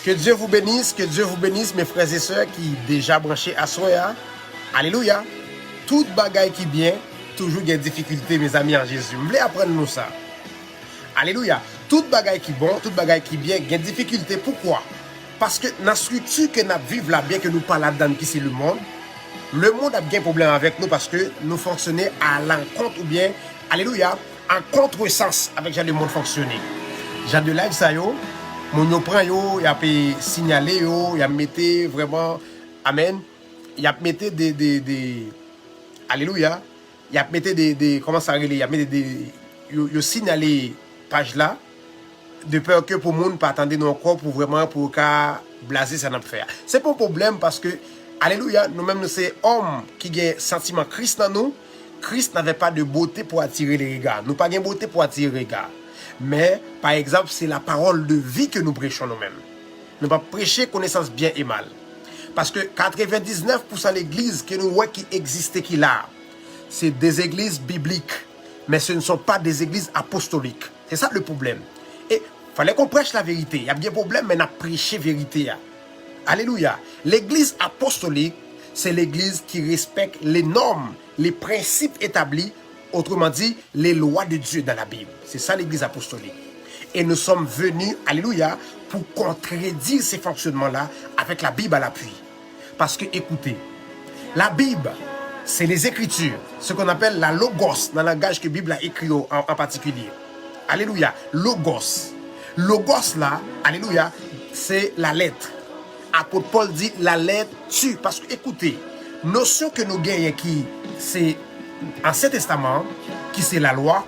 Que Dieu vous bénisse mes frères et sœurs qui déjà branchés à Soya. Alléluia. Toute bagaille qui bien, toujours des difficultés mes amis en Jésus. Je voulais apprendre nous ça. Alléluia. Toute bagaille qui bon, toute bagaille qui bien, des difficultés. Pourquoi? Parce que dans la structure que nous vivons là, bien que nous parlons là-dedans qui c'est le monde a bien problème avec nous parce que nous fonctionnons à l'encontre ou bien, alléluia, en contresens avec le monde fonctionner. J'ai de live ça yo. Mon yo prend yo, y a signaler yo, y a mettre vraiment amen, y a mettre des alléluia, y a mettre des comment ça relé, y a mettre des yo signaler page là de peur que pour monde pas attendre non encore pour vraiment pour ka blaser ça n'a faire. C'est pas un problème parce que alléluia, nous-mêmes nous c'est homme qui a sentiment Christ dans nous. Christ n'avait pas de beauté pour attirer les regards. Nous pas de beauté pour attirer les regards. Mais, par exemple, c'est la parole de vie que nous prêchons nous-mêmes. Nous ne pas prêcher connaissance bien et mal. Parce que 99% de l'église que nous voyons qui existent, qui là, c'est des églises bibliques. Mais ce ne sont pas des églises apostoliques. C'est ça le problème. Et il fallait qu'on prêche la vérité. Il y a bien problème, mais on a prêché la vérité. Alléluia. L'église apostolique, c'est l'église qui respecte les normes, les principes établis, autrement dit, les lois de Dieu dans la Bible. C'est ça l'église apostolique. Et nous sommes venus, alléluia, pour contredire ces fonctionnements-là avec la Bible à l'appui. Parce que, écoutez, la Bible, c'est les Écritures, ce qu'on appelle la logos, dans le langage que la Bible a écrit en particulier. Alléluia, logos. Logos là, alléluia, c'est la lettre. Apôtre Paul dit la lettre tue. Parce que, écoutez, notion que nous gagnons qui, c'est Ancien Testament, qui c'est la loi,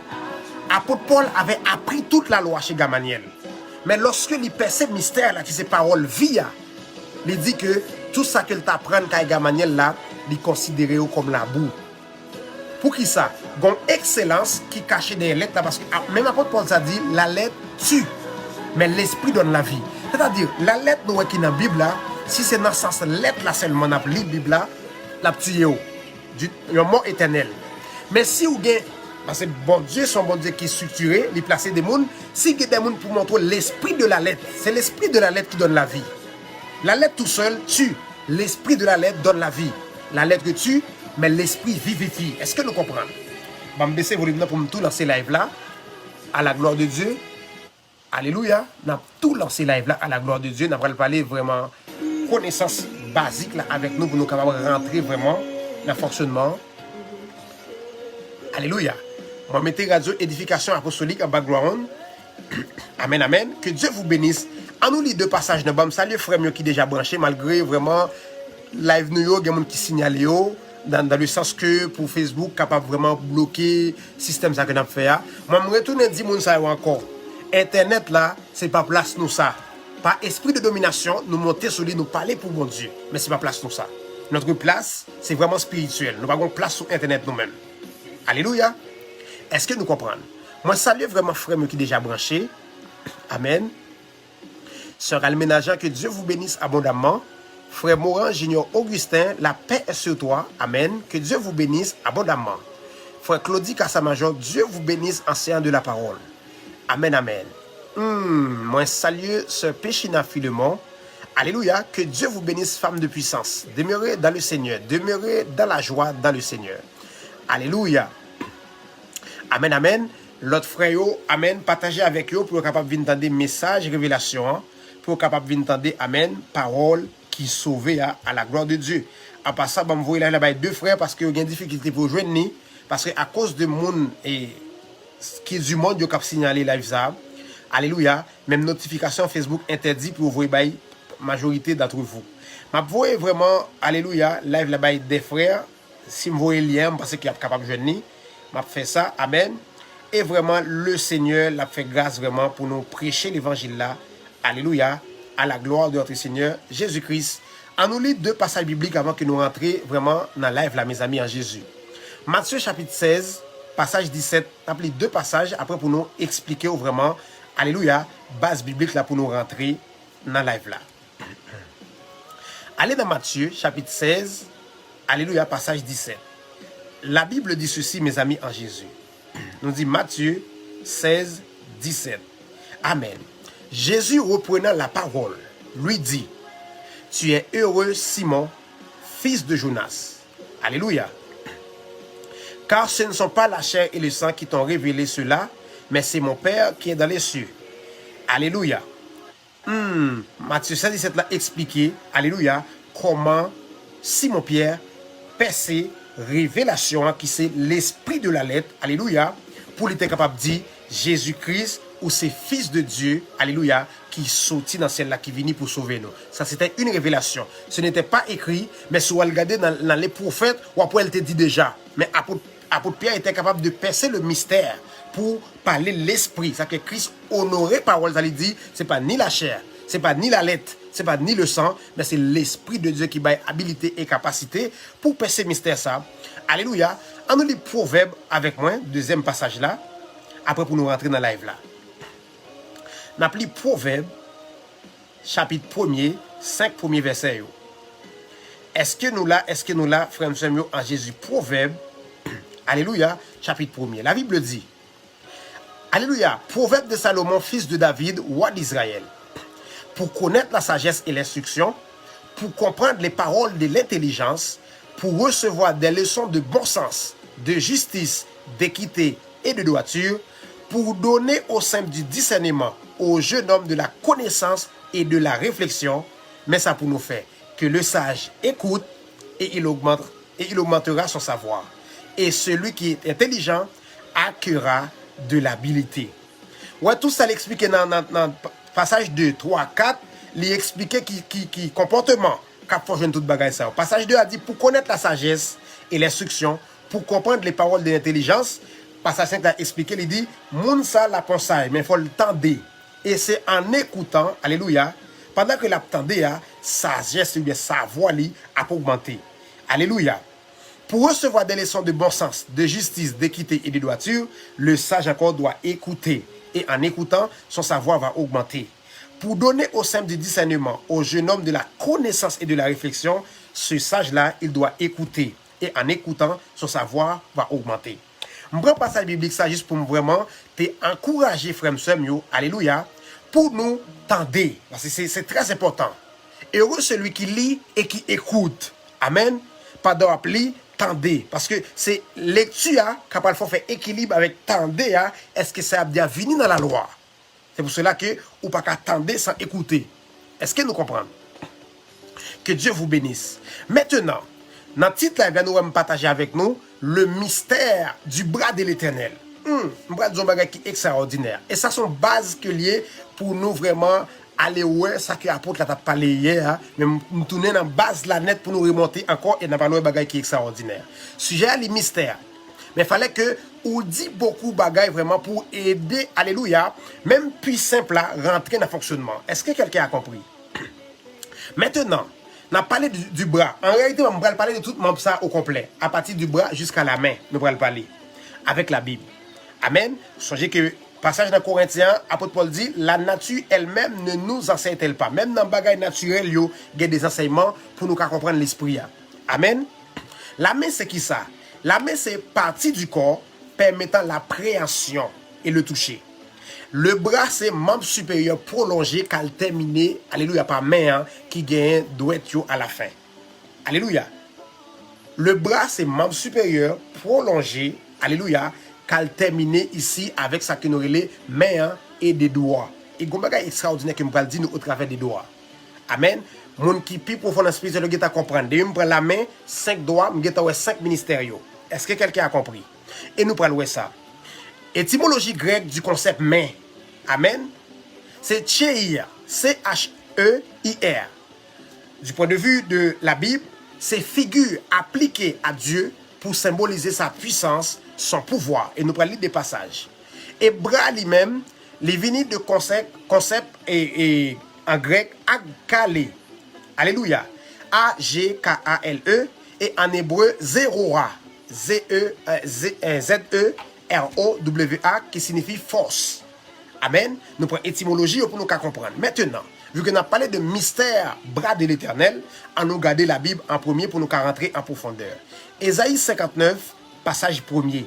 apôtre Paul avait appris toute la loi chez Gamaliel. Mais lorsque il perçoit mystère là, qui c'est parole vie, il dit que tout ça qu'il t'apprend qu'à Gamaliel là, il considéré comme la boue. Pour qui ça? Une excellence qui cachait des lettres là, parce que même apôtre Paul ça dit la lettre tue, mais l'esprit donne la vie. C'est-à-dire la lettre nous qui dans la Bible là, si c'est dans ce sens lettre là seulement n'a lit Bible là, la tué un mot éternel. Mais si vous avez, parce que bon Dieu, son bon Dieu qui est structuré, il place des mondes, si vous avez des mondes pour montrer l'esprit de la lettre, c'est l'esprit de la lettre qui donne la vie. La lettre tout seul tue, l'esprit de la lettre donne la vie. La lettre tue, mais l'esprit vivifie. Est-ce que nous comprenons? Je vais baisser volume pour tout lancer live là, à la gloire de Dieu. Alléluia. Nous avons tout lancé live là, à la gloire de Dieu. Nous allons parler vraiment connaissance basique là avec nous pour nous capables de rentrer vraiment dans le fonctionnement. Alléluia. Moi, mettez radio édification apostolique en background. Amen, amen. Que Dieu vous bénisse. En nous, les deux passages de BAM. Salut, frère qui déjà branché, malgré vraiment live nous, il y a des gens qui signalent dans le sens que pour Facebook, capable vraiment bloquer le système ça que nous fait. Moi, je retourne et dis ça encore. Internet là, c'est pas place nous ça. Par esprit de domination, nous monter sur lui, nous parler pour mon Dieu. Mais c'est pas place nous ça. Notre place, c'est vraiment spirituel. Nous n'avons pas place sur Internet nous-mêmes. Alléluia. Est-ce que nous comprenons? Moi, salue vraiment frère qui est déjà branché. Amen. Sœur Alménageant, que Dieu vous bénisse abondamment. Frère Morin, Junior Augustin, la paix est sur toi. Amen. Que Dieu vous bénisse abondamment. Frère Claudie Cassamajor, Dieu vous bénisse enseignant de la parole. Amen, amen. Moi, salue Sœur Péchina Philemon. Alléluia. Que Dieu vous bénisse, femme de puissance. Demeurez dans le Seigneur. Demeurez dans la joie dans le Seigneur. Alléluia. Amen, amen. L'autre frère, amen, partagez avec eux pour être capable d'entendre des messages, révélations, pour être capable d'entendre, amen, parole qui sauve à la gloire de Dieu. À part ça, je vais vous là deux frères parce que vous avez des difficultés pour joindre ni parce que à cause de monde et qui est du monde, vous avez signalé live ça. Alléluia. Même notification Facebook interdit pour vous la majorité d'entre vous. Je voyez vraiment, alléluia, live là-bas des frères. Si vous voyez le lien, parce qu'il est capable de joindre ni, je fais ça. Amen. Et vraiment, le Seigneur l'a fait grâce vraiment pour nous prêcher l'évangile là. Alléluia. À la gloire de notre Seigneur Jésus-Christ. On nous lit deux passages bibliques avant que nous rentrions vraiment dans la live là, mes amis, en Jésus. Matthieu chapitre 16, passage 17. On lit deux passages après pour nous expliquer vraiment, alléluia, base biblique là pour nous rentrer dans la live là. Allez dans Matthieu chapitre 16, alléluia, passage 17. La Bible dit ceci, mes amis, en Jésus. Nous dit Matthieu 16, 17. Amen. Jésus reprenant la parole, lui dit, tu es heureux, Simon, fils de Jonas. Alléluia. Car ce ne sont pas la chair et le sang qui t'ont révélé cela, mais c'est mon Père qui est dans les cieux. Alléluia. Matthieu 16, 17 l'a expliqué, alléluia, comment Simon-Pierre perçait révélation qui c'est l'esprit de la lettre, alléluia, pour être capable de dire Jésus-Christ ou c'est fils de Dieu, alléluia, qui sortit dans celle-là, qui venait pour sauver nous. Ça, c'était une révélation. Ce n'était pas écrit, mais si vous regardez dans les prophètes, ou après elle te dit déjà. Mais apôtre Pierre était capable de percer le mystère pour parler l'esprit. Ça que Christ honorait parole, ça lui dit, c'est pas ni la chair, c'est pas ni la lettre, c'est pas ni le sang, mais c'est l'esprit de Dieu qui a habilité et capacité pour percer le mystère ça. Alléluia. On nous lit Proverbe avec moi, deuxième passage là, après pour nous rentrer dans le live là. On a pris Proverbe, chapitre 1er, 5 premiers versets. Est-ce que nous là, frères et sœurs, en Jésus, Proverbe, alléluia, chapitre 1er. La Bible dit, alléluia, Proverbe de Salomon, fils de David, roi d'Israël, pour connaître la sagesse et l'instruction, pour comprendre les paroles de l'intelligence, pour recevoir des leçons de bon sens, de justice, d'équité et de droiture, pour donner au sein du discernement au jeune homme de la connaissance et de la réflexion, mais ça pour nous faire que le sage écoute et il augmentera son savoir. Et celui qui est intelligent acquérera de l'habileté. Ouais, tout ça l'explique dans le passage 2, 3, 4, il explique qui comportement qu'a fait jeune toute bagaille ça. Passage 2 a dit pour connaître la sagesse et l'instruction, pour comprendre les paroles de l'intelligence. Passage 5 a expliqué, il dit moun ça la conseille, mais il faut le tendre. Et c'est en écoutant, alléluia, pendant que l'attendait, sagesse ou bien savoir a augmenté. Alléluia. Pour recevoir des leçons de bon sens, de justice, d'équité et de droiture, le sage encore doit écouter. Et en écoutant, son savoir va augmenter. Pour donner au sein du discernement au jeune homme de la connaissance et de la réflexion, ce sage-là, il doit écouter. Et en écoutant, son savoir va augmenter. Je prends passage biblique ça juste pour vraiment t'encourager, frère Samuel, alléluia, pour nous tendre. Parce que c'est très important. Heureux celui qui lit et qui écoute. Amen. Pas d'appeler, tendez. Parce que c'est lecture qui va faire équilibre avec tendez. Est-ce que ça a bien venu dans la loi? C'est pour cela que ou pas qu'attendre sans écouter. Est-ce que nous comprenons? Que Dieu vous bénisse. Maintenant, dans le titre, nous allons partager avec nous le mystère du bras de l'Éternel. Un bras de bagage qui est extraordinaire. Et ça, sont bases que liées pour nous vraiment aller ouais, ça que l'apôtre a parlé hier, mais nous tourner dans base la net pour nous remonter encore et n'a pas le bagage qui est extraordinaire. Sujet à les mystères. Mais il fallait que on dit beaucoup de bagages vraiment pour aider, alléluia, même puis simple à rentrer dans le fonctionnement. Est-ce que quelqu'un a compris? Maintenant, on a parlé du bras. En réalité, on va parler de tout membre ça au complet. À partir du bras jusqu'à la main, nous allons parler. Avec la Bible. Amen. Songez que, passage dans Corinthiens, apôtre Paul dit, la nature elle-même ne nous enseigne-t-elle pas. Même dans le bagage naturel, il y a des enseignements pour nous comprendre l'esprit. Amen. La main, c'est qui ça? La main, c'est partie du corps permettant la préhension et le toucher. Le bras, c'est membre supérieur prolongé qu'elle terminé, alléluia, par main, qui gagne doit à la fin. Alléluia. Le bras, c'est membre supérieur prolongé, alléluia, qu'elle terminé ici avec sa que nous relais main et des doigts. Et comme bagage extraordinaire que nous allons dire au travers des doigts. Amen. Mon qui plus profond dans spirituel, vous allez comprendre. De prendre la main, 5 doigts, vous allez 5 ministères. Est-ce que quelqu'un a compris? Et nous prenons ça. Étymologie grecque du concept main. Amen. C'est cheir. C-H-E-I-R. Du point de vue de la Bible, c'est figure appliquée à Dieu pour symboliser sa puissance, son pouvoir. Et nous prenons des passages. Et bras lui-même, les vignes de concept et en grec, agkale. Alléluia. A-G-K-A-L-E. Et en hébreu, zéroa. Z-E-R-O-W-A, qui signifie force. Amen. Nous prenons étymologie pour nous comprendre. Maintenant, vu qu'on a parlé de mystère, bras de l'Éternel, on nous garder la Bible en premier pour nous rentrer en profondeur. Ésaïe 59, passage premier.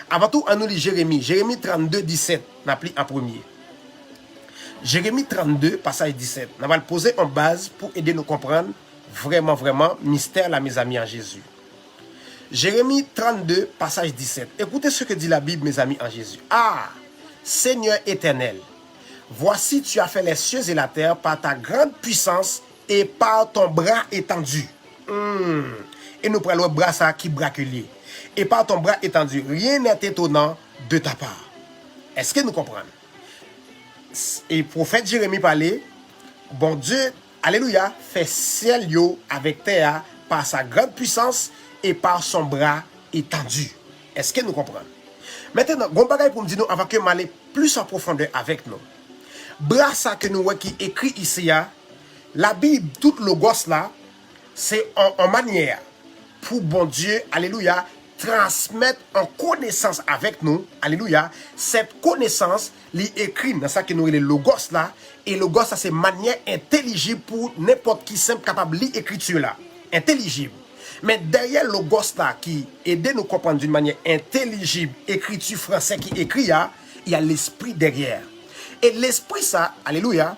Avant tout, on nous lit Jérémie. Jérémie 32, 17, on appelle en premier. Jérémie 32, passage 17. On va le poser en base pour aider nous à comprendre vraiment, mystère là, mes amis en Jésus. Jérémie 32, passage 17. Écoutez ce que dit la Bible, mes amis en Jésus. Ah, Seigneur éternel, voici tu as fait les cieux et la terre par ta grande puissance et par ton bras étendu. Et nous prenons le bras ça qui braquelier. Et par ton bras étendu, rien n'est étonnant de ta part. Est-ce que nous comprenons? Et prophète Jérémie parlait, bon Dieu, alléluia, fait ciel yo avec terre par sa grande puissance et par son bras étendu. Est-ce que nous comprenons? Maintenant, bon bagay pour me dire nous avant que m'aller plus en profondeur avec nous. Bras ça que nous qui écrit ici, la Bible, tout le gosse là, c'est en manière pour bon Dieu, alléluia, transmettre en connaissance avec nous, alléluia, cette connaissance, li écrit dans ça que nous le logos là, et le logos ça c'est manière intelligible pour n'importe qui simple capable lire écriture là, intelligible. Mais derrière le logos là qui aide nous comprendre d'une manière intelligible, écriture français qui écrit là, il y a l'esprit derrière. Et l'esprit ça, alléluia,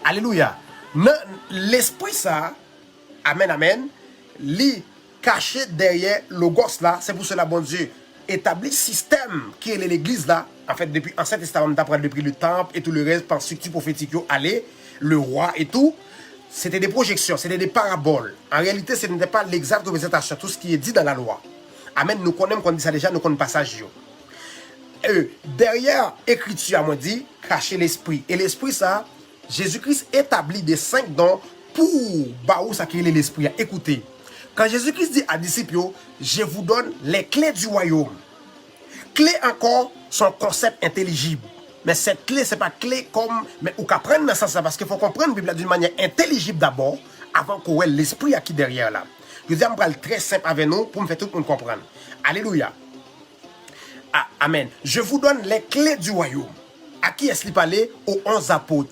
alléluia, l'esprit ça, amen, amen, li caché derrière le gosse là, c'est pour cela bon Dieu établit système qui est l'église là, en fait depuis l'Ancien Testament d'après depuis le temple et tout le reste par structure prophétique allé, le roi et tout, c'était des projections, c'était des paraboles. En réalité, ce n'était pas l'exacte représentation tout ce qui est dit dans la loi. Amen, nous connaissons qu'on dit ça déjà, nous connaissons passage yo. Derrière écriture, moi dit cacher l'esprit et l'esprit ça, Jésus-Christ établit des 5 dons pour baou ça qui est l'esprit. Écoutez, quand Jésus-Christ dit à disciples, je vous donne les clés du royaume. Clé encore, son concept intelligible. Mais cette clé, ce n'est pas clé comme, mais on peut prendre dans ça, parce qu'il faut comprendre la Bible d'une manière intelligible d'abord, avant qu'on ait l'esprit qui est derrière là. Je dis, je vais très simple avec nous pour me faire tout le monde comprendre. Alléluia. Ah, amen. Je vous donne les clés du royaume. À qui est-ce qu'il parlait? Aux 11 apôtres.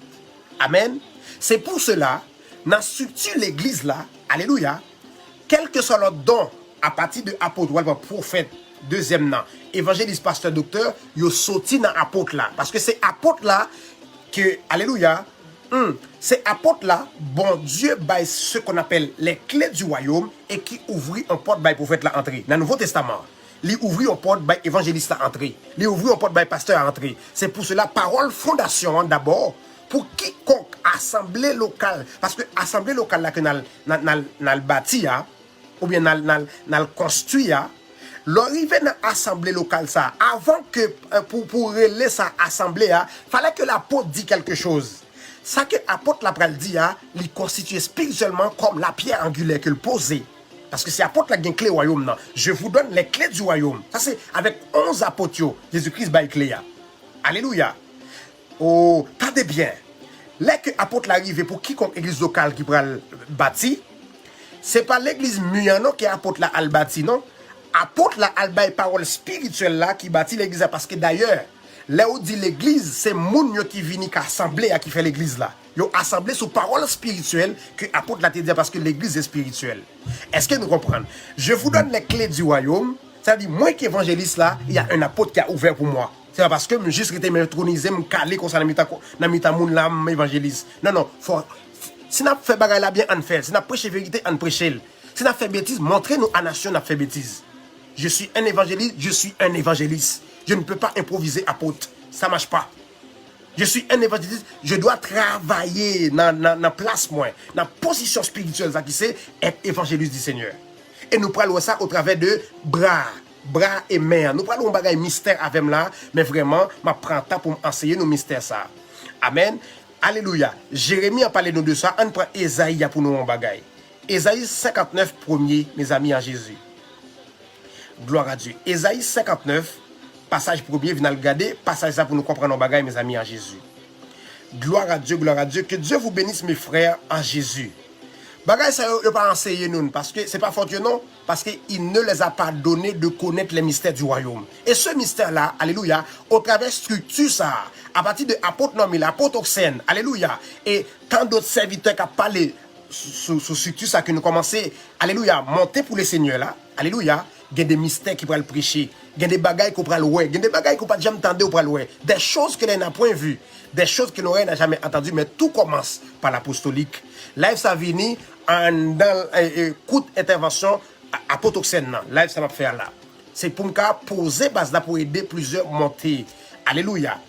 Amen. C'est pour cela, dans la structure de l'église là, alléluia, quel que soit leur don, à partir de apôtre, ou prophète, deuxième nom, évangéliste, pasteur, docteur, ils sorti dans apôtre là. Parce que c'est apôtre là que, alléluia, c'est apôtre là, bon Dieu baille ce qu'on appelle les clés du royaume et qui ouvrit un porte baille prophète là entrer. Dans le Nouveau Testament, il ouvrit un porte baille évangéliste là entrer. Il ouvrit un porte baille pasteur à entrer. C'est pour cela, parole fondation d'abord, pour quiconque assemblée locale, parce que assemblée locale là que nous bâti, ou bien nous construit, l'arrivée dans l'assemblée locale ça, avant que pour relayer sa assemblée, fallait que l'apôtre dise quelque chose. Ça que l'apôtre l'a dit, il constitue spirituellement comme la pierre angulaire qu'il posait. Parce que c'est l'apôtre qui a une clé du royaume. Non. Je vous donne les clés du royaume. Ça c'est avec 11 apôtres, Jésus-Christ a une clé. Alléluia. Oh, tendez bien. Là que l'apôtre l'arrive pour quiconque église locale qui pourra bâtir, ce n'est pas l'église Muyano qui est apôtre là al bâti, non. Apôtre là al bâti parole spirituelle là qui bâtit l'église. Parce que d'ailleurs, là où dit l'église, c'est moun qui vient qui assemblée qui fait l'église là. Yo assemblé sous parole spirituelle que apôtre là te dit parce que l'église est spirituelle. Est-ce que nous comprenons? Je vous donne les clés du royaume. C'est-à-dire, moi qui évangéliste là, il y a un apôtre qui a ouvert pour moi. C'est pas parce que je juste été m'intronisé, me caler comme ça dans mita moun là, évangéliste. Non, si n'a fait bagay là bien on fait, si n'a prêché vérité on prêche. Si n'a fait bêtise, montrez-nous à nation n'a fait bêtise. Je suis un évangéliste, Je ne peux pas improviser apôtre, ça marche pas. Je suis un évangéliste, je dois travailler dans place moi, dans position spirituelle ça qui c'est être évangéliste du Seigneur. Et nous parlons ça au travers de bras et mains. Nous parlons de mystère avec là, mais vraiment, je prends temps pour enseigner nos mystères ça. Amen. Alléluia. Jérémie a parlé nous de ça. On prend Ésaïe pour nous en bagaille. Ésaïe 59 premier, mes amis en Jésus. Gloire à Dieu. Ésaïe 59, passage premier, venez le regarder. Passage ça pour nous comprendre en bagaille, mes amis en Jésus. Gloire à Dieu, gloire à Dieu. Que Dieu vous bénisse, mes frères, en Jésus. Bagay ça ne pas enseigner nous parce que c'est pas fortuné non parce qu'il ne les a pas donné de connaître les mystères du royaume. Et ce mystère là, alléluia, au travers structure ça, à partir de apôtre Nomi, l'apôtre Oxène, alléluia, et tant d'autres serviteurs qui ont parlé sur structure ça que nous commençons, alléluia, monter pour les seigneurs là, alléluia, il y a des mystères qui pourraient le prêcher, il y a des bagailles qu'on pourrait le voir, il y a des bagailles qu'on pas jamais entendu ou pourrait le voir, des choses que l'on n'a point vues, des choses que l'on n'a jamais entendues, mais tout commence par l'apostolique. Live ça vient dans courte intervention apotoxène, live ça va faire là. C'est pour me poser base là pour aider plusieurs montées. Alléluia.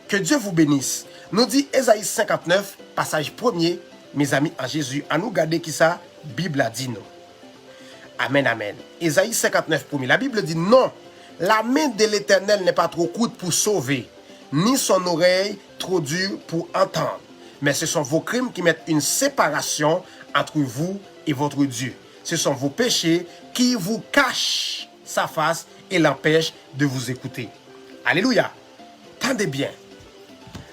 Que Dieu vous bénisse. Nous dit Ésaïe 59, passage 1er, mes amis en Jésus. À nous garder qui ça? Bible a dit nous. Amen, amen. Ésaïe 59, 1er. La Bible dit non. La main de l'Éternel n'est pas trop courte pour sauver, ni son oreille trop dure pour entendre. Mais ce sont vos crimes qui mettent une séparation entre vous et votre Dieu. Ce sont vos péchés qui vous cachent sa face et l'empêchent de vous écouter. Alléluia. Tendez bien.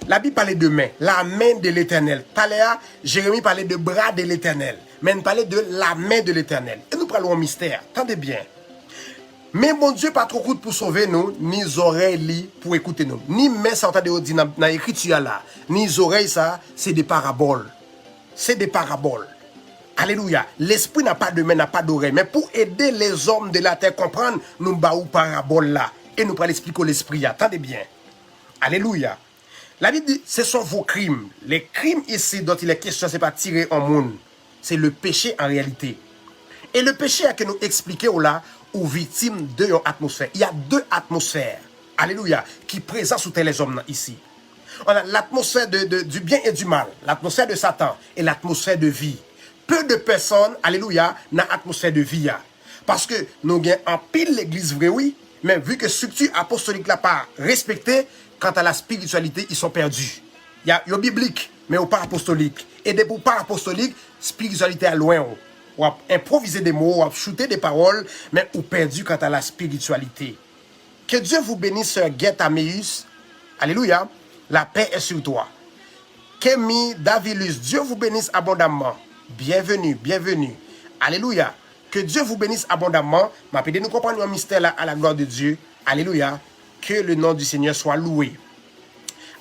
La Bible parlait de main, la main de l'Éternel. Taléa, Jérémie parlait de bras de l'Éternel. Mais nous parlait de la main de l'Éternel. Et nous parlons en mystère. Tendez bien. Mais mon Dieu pas trop court pour sauver nous, ni oreilles pour écouter nous. Ni main ça de dans l'écriture là, ni oreilles ça, c'est des paraboles. C'est des paraboles. Alléluia. L'esprit n'a pas de main, n'a pas d'oreille. Mais pour aider les hommes de la terre à comprendre, nous baou parabole là. Et nous allons expliquer l'esprit. Attendez bien. Alléluia. La Bible dit, ce sont vos crimes. Les crimes ici dont il est question, ce n'est pas tirer en monde. C'est le péché en réalité. Et le péché a que nous expliquer là, aux victimes de l'atmosphère. Il y a deux atmosphères. Alléluia. Qui présent sous les hommes ici. On a l'atmosphère du bien et du mal. L'atmosphère de Satan et l'atmosphère de vie. Peu de personnes, alléluia, dans l'atmosphère de vie. Parce que nous avons en pile l'église vraie, oui, mais vu que structure apostolique n'a pas respectée, quant à la spiritualité, ils sont perdus. Il y a biblique, mais au pas apostolique. Et des pour pas apostolique, spiritualité est loin. Ou à improviser des mots, ou à shooter des paroles, mais ou perdu quant à la spiritualité. Que Dieu vous bénisse, sœur Guette Améus. Alléluia. La paix est sur toi. Kémy Davilus, Dieu vous bénisse abondamment. Bienvenue, bienvenue. Alléluia. Que Dieu vous bénisse abondamment. M'appelez nous comprendre un mystère là à la gloire de Dieu. Alléluia. Que le nom du Seigneur soit loué.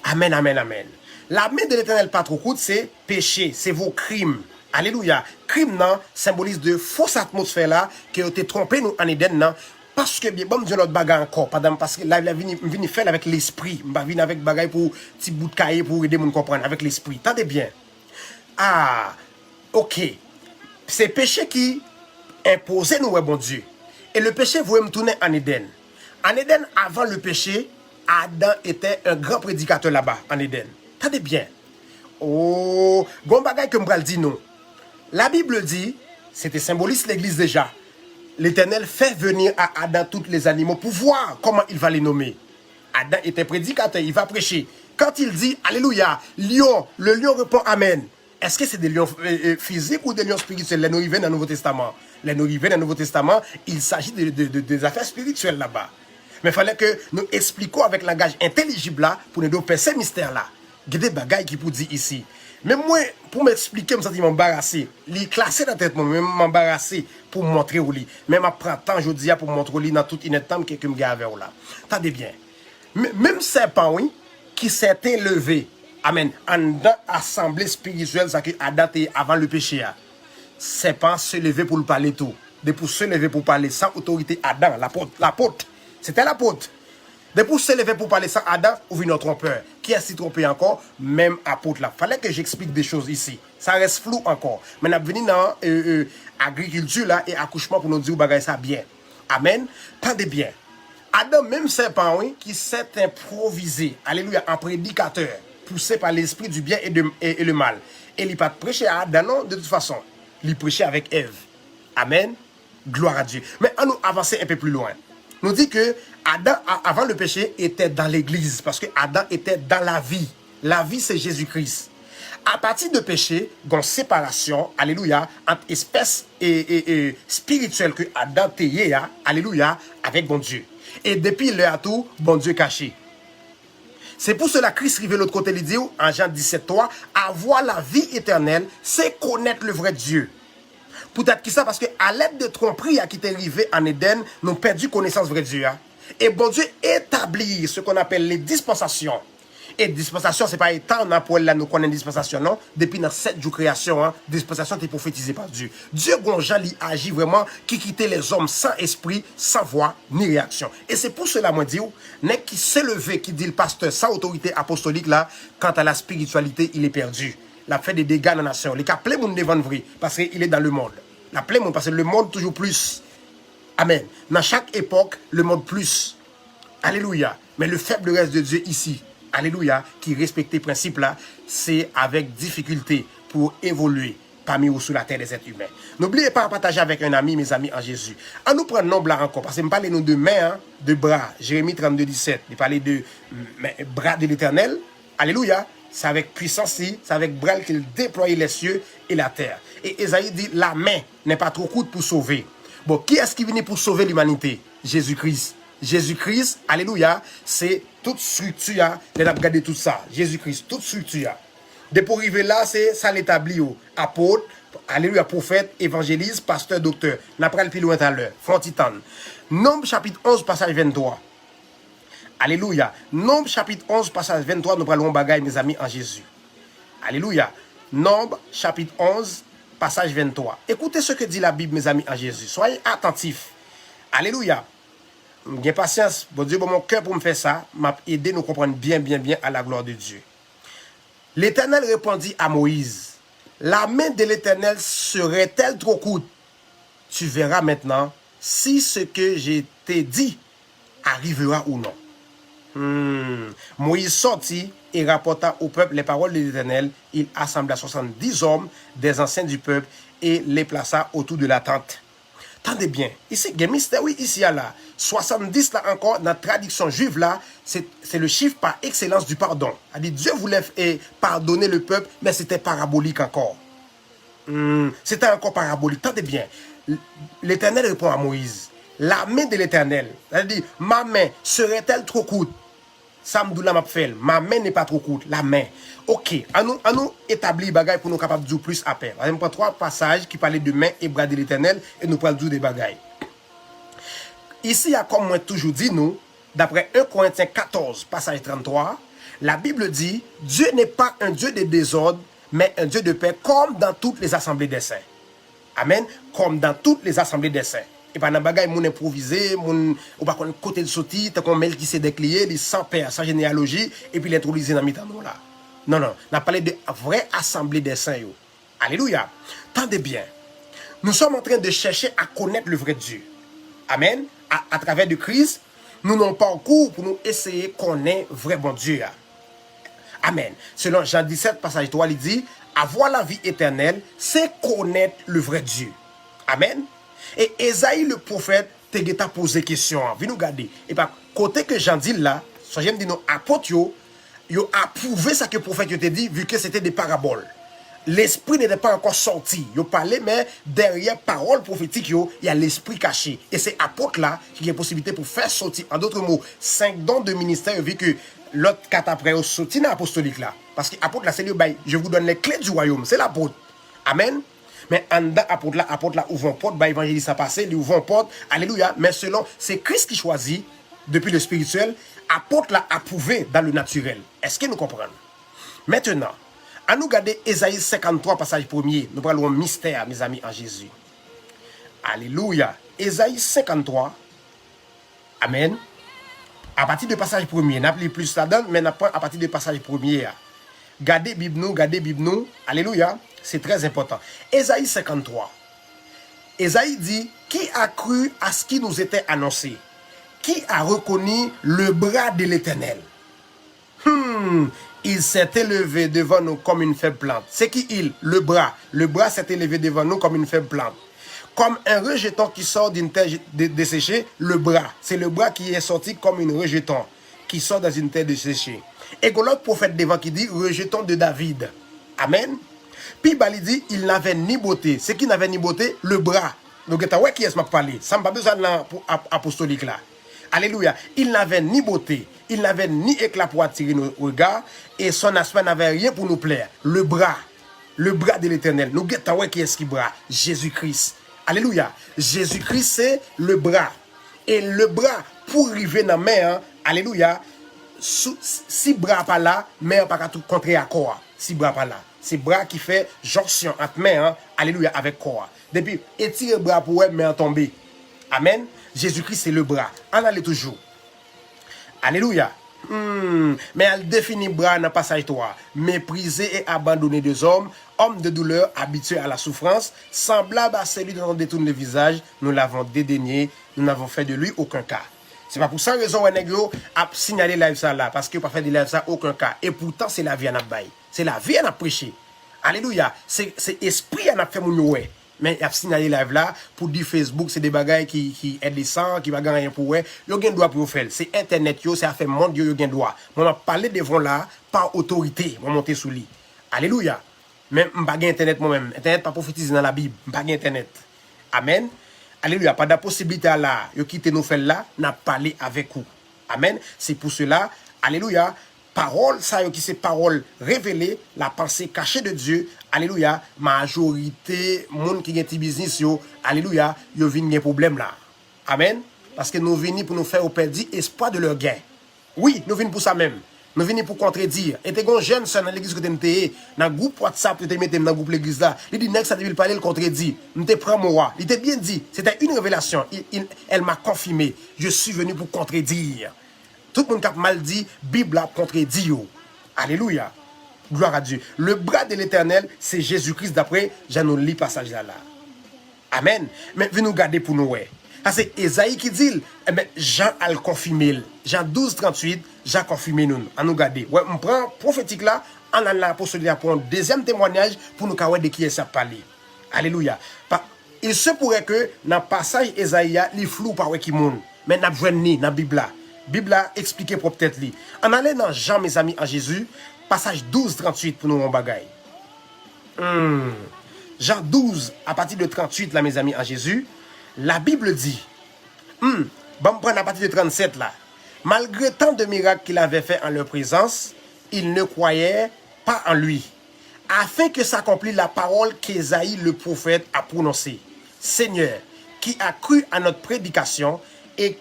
Amen, amen, amen. La main de l'Éternel pas trop courte, c'est péché, c'est vos crimes. Alléluia. Crime non symbolise de fausse atmosphère là qui a été trompé nous en Éden non. Parce que bien bon Dieu notre bagarre encore parce que là il vient faire avec l'esprit, il vient avec bagaille pour petit bout de cahier pour aider mon comprendre avec l'esprit. Tendez bien. Ah, OK. C'est péché qui imposait nous bon Dieu. Et le péché voulait me tourner en Éden. En Éden avant le péché, Adam était un grand prédicateur là-bas en Éden. Tendez bien. Oh, bon bagaille que m'bral dit non. La Bible dit, c'était symboliste l'église déjà. L'Éternel fait venir à Adam tous les animaux pour voir comment il va les nommer. Adam était prédicateur, il va prêcher. Quand il dit, alléluia, lion, le lion répond amen. Est-ce que c'est des lions physiques ou des lions spirituels? Les nous arrivés dans le Nouveau Testament. Les nous arrivés dans le Nouveau Testament, il s'agit des affaires spirituelles là-bas. Mais il fallait que nous expliquions avec langage intelligible là, pour nous donner ces mystères-là. Il y a des bagailles qui pour dire ici. Mais moi, pour m'expliquer, je me sens m'embarrasser. Les classer dans la tête, moi, m'embarrasser pour montrer au lit. Même après temps, je dis pour montrer au lit dans toute une temps que me gave là. Tendez bien. Même serpent, oui, qui s'est élevé, amen, en assemblée spirituelle, ça que Adam avant le péché. Serpent se lever pour le parler tout. De pour se lever pour parler sans autorité Adam, l'apôtre. C'était l'apôtre. De pour se lever pour parler sans Adam, ou vient notre trompeur. Qui a s'y trompé encore? Même apôtre là. Fallait que j'explique des choses ici. Ça reste flou encore. Mais nous venons dans agriculture là et accouchement pour nous dire bagay ça bien. Amen. Tendez bien. Adam, même serpent, oui, qui s'est improvisé, alléluia, en prédicateur, poussé par l'esprit du bien et le mal. Et il n'a pas prêché à Adam, non, de toute façon. Il prêchait avec Ève. Amen. Gloire à Dieu. Mais on nous avancer un peu plus loin. Nous dit que Adam, avant le péché, était dans l'église. Parce que Adam était dans la vie. La vie, c'est Jésus-Christ. À partir de péché, dans séparation, alléluia, entre espèce et spirituelle que Adam tayé, alléluia, avec bon Dieu. Et depuis le tout, bon Dieu caché. C'est pour cela que Christ arrive de l'autre côté, il dit, en Jean 17:3, avoir la vie éternelle, c'est connaître le vrai Dieu. Peut-être que ça, parce qu'à l'aide de tromperies qui est arrivé en Éden, nous avons perdu connaissance vrai Dieu. Et bon Dieu établit ce qu'on appelle les dispensations. Et dispensation, c'est pas étant pour là nous connaissons dispensation, non. Depuis dans 7 jours création, hein, dispensation est prophétisée par Dieu. Dieu, Gonjan, il agit vraiment, qui quittait les hommes sans esprit, sans voix, ni réaction. Et c'est pour cela, moi, dis, n'est qui s'est levé, qui dit le pasteur sans autorité apostolique, là, quant à la spiritualité, il est perdu. Il a fait des dégâts dans la nation. Il a appelé mon devant vrai, parce qu'il est dans le monde. Il a appelé mon, parce que le monde toujours plus. Amen. Dans chaque époque, le monde plus. Alléluia. Mais le faible reste de Dieu ici, alléluia, qui respecte les principes là, c'est avec difficulté pour évoluer parmi vous sur la terre des êtres humains. N'oubliez pas de partager avec un ami, mes amis en Jésus. On nous prend nombre là encore, parce que me parle nous de main, hein, de bras. Jérémie 32, 17. Il parlait de bras de l'Éternel. Alléluia. C'est avec puissance, c'est avec bras qu'il déploie les cieux et la terre. Et Esaïe dit, la main n'est pas trop courte pour sauver. Bon, qui est-ce qui vient pour sauver l'humanité? Jésus-Christ. Jésus-Christ, alléluia, c'est toute structure, les a regardé tout ça. Jésus-Christ, toute structure. Dès pour arriver là, c'est ça l'établit. Apôtre, alléluia, prophète, évangéliste, pasteur, docteur. N'après le plus loin tout à l'heure. Frontitan. Nombre chapitre 11, passage 23. Alléluia. Nombre chapitre 11, passage 23, nous parlons bagaille, mes amis, en Jésus. Alléluia. Nombre chapitre 11, passage 23. Écoutez ce que dit la Bible, mes amis, en Jésus. Soyez attentifs. Alléluia. J'ai patience, bon Dieu, bon mon cœur pour me faire ça, m'a aidé nous comprendre bien à la gloire de Dieu. L'Éternel répondit à Moïse, la main de l'Éternel serait-elle trop courte? Tu verras maintenant si ce que je t'ai dit arrivera ou non. Moïse sortit et rapporta au peuple les paroles de l'Éternel. Il assembla 70 hommes des anciens du peuple et les plaça autour de la tente. Tendez bien, ici, il y a mystère, oui, ici, là, 70 là encore, dans la traduction juive là, c'est le chiffre par excellence du pardon. C'est-à-dire, Dieu voulait pardonner le peuple, mais c'était parabolique encore. C'était encore parabolique. Tendez bien, l'Éternel répond à Moïse, la main de l'Éternel, c'est-à-dire, ma main serait-elle trop courte? Samdoula m'a fait, ma main n'est pas trop courte, la main. Ok, à nous établir bagaille pour nous capables de dire plus à paix. On prend 3 passages qui parlaient de main et bras de l'Éternel et nous parlons des bagailles. Ici, il y a comme moi toujours dit, nous, d'après 1 Corinthiens 14, passage 33, la Bible dit, Dieu n'est pas un Dieu de désordre, mais un Dieu de paix, comme dans toutes les assemblées des saints. Amen, comme dans toutes les assemblées des saints. Et pas dans bagaille moun improvisé, moun ou pas qu'on côté de sortie, tant qu'on mêle qui s'est déclié, les sans père, sans généalogie et puis l'introduire dans mi-temps là. Non, on a parlé de vraie assemblée des saints yo. Alléluia. Tendez bien. Nous sommes en train de chercher à connaître le vrai Dieu. Amen. À travers de Christ, nous n'avons pas en cours pour nous essayer de connaître vrai bon Dieu. Amen. Selon Jean 17, passage 3, il dit, avoir la vie éternelle, c'est connaître le vrai Dieu. Amen. Et Esaïe le prophète t'a posé question. Viens nous garder. Et par côté que Jean dit là, so j'aime dire nos apôtres yo approuvé ça que le prophète t'a dit vu que c'était des paraboles. L'esprit n'était pas encore sorti. Yo parlait mais derrière parole prophétique il y a l'esprit caché. Et c'est apôtres là qui a possibilité pour faire sortir en d'autres mots 5 dons de ministère vu que l'autre 4 après au sorti dans apostolique là parce que apôtre là c'est le bail, je vous donne les clés du royaume, c'est l'apôtre. Amen. Mais en dedans, apôtre là, ouvre porte, bah, évangéliste a passé, il ouvre porte, alléluia. Mais selon, c'est Christ qui choisit, depuis le spirituel, apôtre là approuvé dans le naturel. Est-ce que nous comprenons? Maintenant, à nous garder Ésaïe 53, passage 1er, nous parlons mystère, mes amis, en Jésus. Alléluia. Ésaïe 53, amen. À partir du passage 1er, n'a pas plus là-dedans, mais n'a pas à partir du passage 1er. Gardez Bible nous, alléluia. C'est très important. Ésaïe 53. Ésaïe dit, qui a cru à ce qui nous était annoncé? Qui a reconnu le bras de l'Éternel? Il s'est élevé devant nous comme une faible plante. C'est qui il? Le bras. Le bras s'est élevé devant nous comme une faible plante. Comme un rejeton qui sort d'une terre desséchée, le bras. C'est le bras qui est sorti comme une rejeton qui sort dans une terre desséchée. Et que l'autre prophète devant qui dit, rejeton de David. Amen. Puis il dit, il n'avait ni beauté. C'est qui n'avait ni beauté? Le bras. Donc, qui est-ce que je parle? Ça m'a pas besoin de l'apostolique là. Alléluia. Il n'avait ni beauté. Il n'avait ni éclat pour attirer nos regards. Et son aspect n'avait rien pour nous plaire. Le bras. Le bras de l'Éternel. Nous guettons qui est-ce qui bras? Jésus-Christ. Alléluia. Jésus-Christ, c'est le bras. Et le bras, pour arriver dans la main, alléluia, si bras pas là, mais pas tout contrer à corps. Si bras pas là. C'est bras qui fait jonction entre main, hein, alléluia, avec corps. Depuis, étire bras pour elle, mais en tomber. Amen. Jésus-Christ, c'est le bras. En allez toujours. Alléluia. Mais elle définit bras dans passage 3. Méprisé et abandonné des hommes, homme de douleur, habitué à la souffrance, semblable à celui dont on détourne le visage, nous l'avons dédaigné, nous n'avons fait de lui aucun cas. C'est pas pour ça que raison on a signalé live ça là, parce que pas fait de live ça aucun cas. Et pourtant c'est la vie à n'a bail. C'est la vie à n'a prêché. Alléluia. C'est esprit à n'a fait mon ouais. Mais il a signalé live là pour dire Facebook c'est des bagailles qui aident les sangs, qui bagay rien pour eux. Yo gen droit pour faire. C'est internet yo, c'est affaire monde yo gen droit. Moi m'a parlé devant là par autorité, moi monter sous lui. Alléluia. Même m'pa gen internet moi-même. Internet pas prophétiser dans la Bible, m'pa gen internet. Amen. Alléluia, pas de possibilité là, yo quitter nous faire là, n'a parlé avec vous. Amen. C'est pour cela, alléluia, parole ça qui c'est parole révélée, la pensée cachée de Dieu. Alléluia, majorité monde qui gen ti business yo, alléluia, yo vinn gen problème là. Amen. Parce que nous venons pour nous faire perdre espoir de leur gain. Oui, nous venons pour ça même. Nous venons pour contredire. Et t'es un jeune son dans l'église que t'es dans le groupe WhatsApp, t'es mis dans le groupe l'église là. Il dit, next, ça devait parler, le contredit. M'te prend moi. Il t'a bien dit. C'était une révélation. Elle m'a confirmé. Je suis venu pour contredire. Tout le monde qui a mal dit, Bible a contredit. Alléluia. Gloire à Dieu. Le bras de l'éternel, c'est Jésus-Christ d'après, j'ai nous lit passage là. Amen. Mais venez nous garder pour nous. Ouais. C'est Esaïe qui dit, Jean a le confirmé. Jean 12, 38, Jean confirmé nous. À nous garder. Ouais, on prend prophétique là, on a l'apostolique pour un deuxième témoignage pour nous voir de qui est ça parler. Alléluia. Il se pourrait que dans le passage Esaïe, il flou par qui monde. Mais n'a besoin ni dans la Bible là. Bible là expliqué pour peut-être lui. On allait dans Jean mes amis en Jésus, passage 12, 38 pour nous en bagaille. Jean 12 à partir de 38 là mes amis en Jésus. La Bible dit, bon, prendre à partir de 37 là, malgré tant de miracles qu'il avait fait en leur présence, ils ne croyaient pas en lui, afin que s'accomplisse la parole qu'Ésaïe le prophète a prononcée. Seigneur, qui a cru à notre prédication et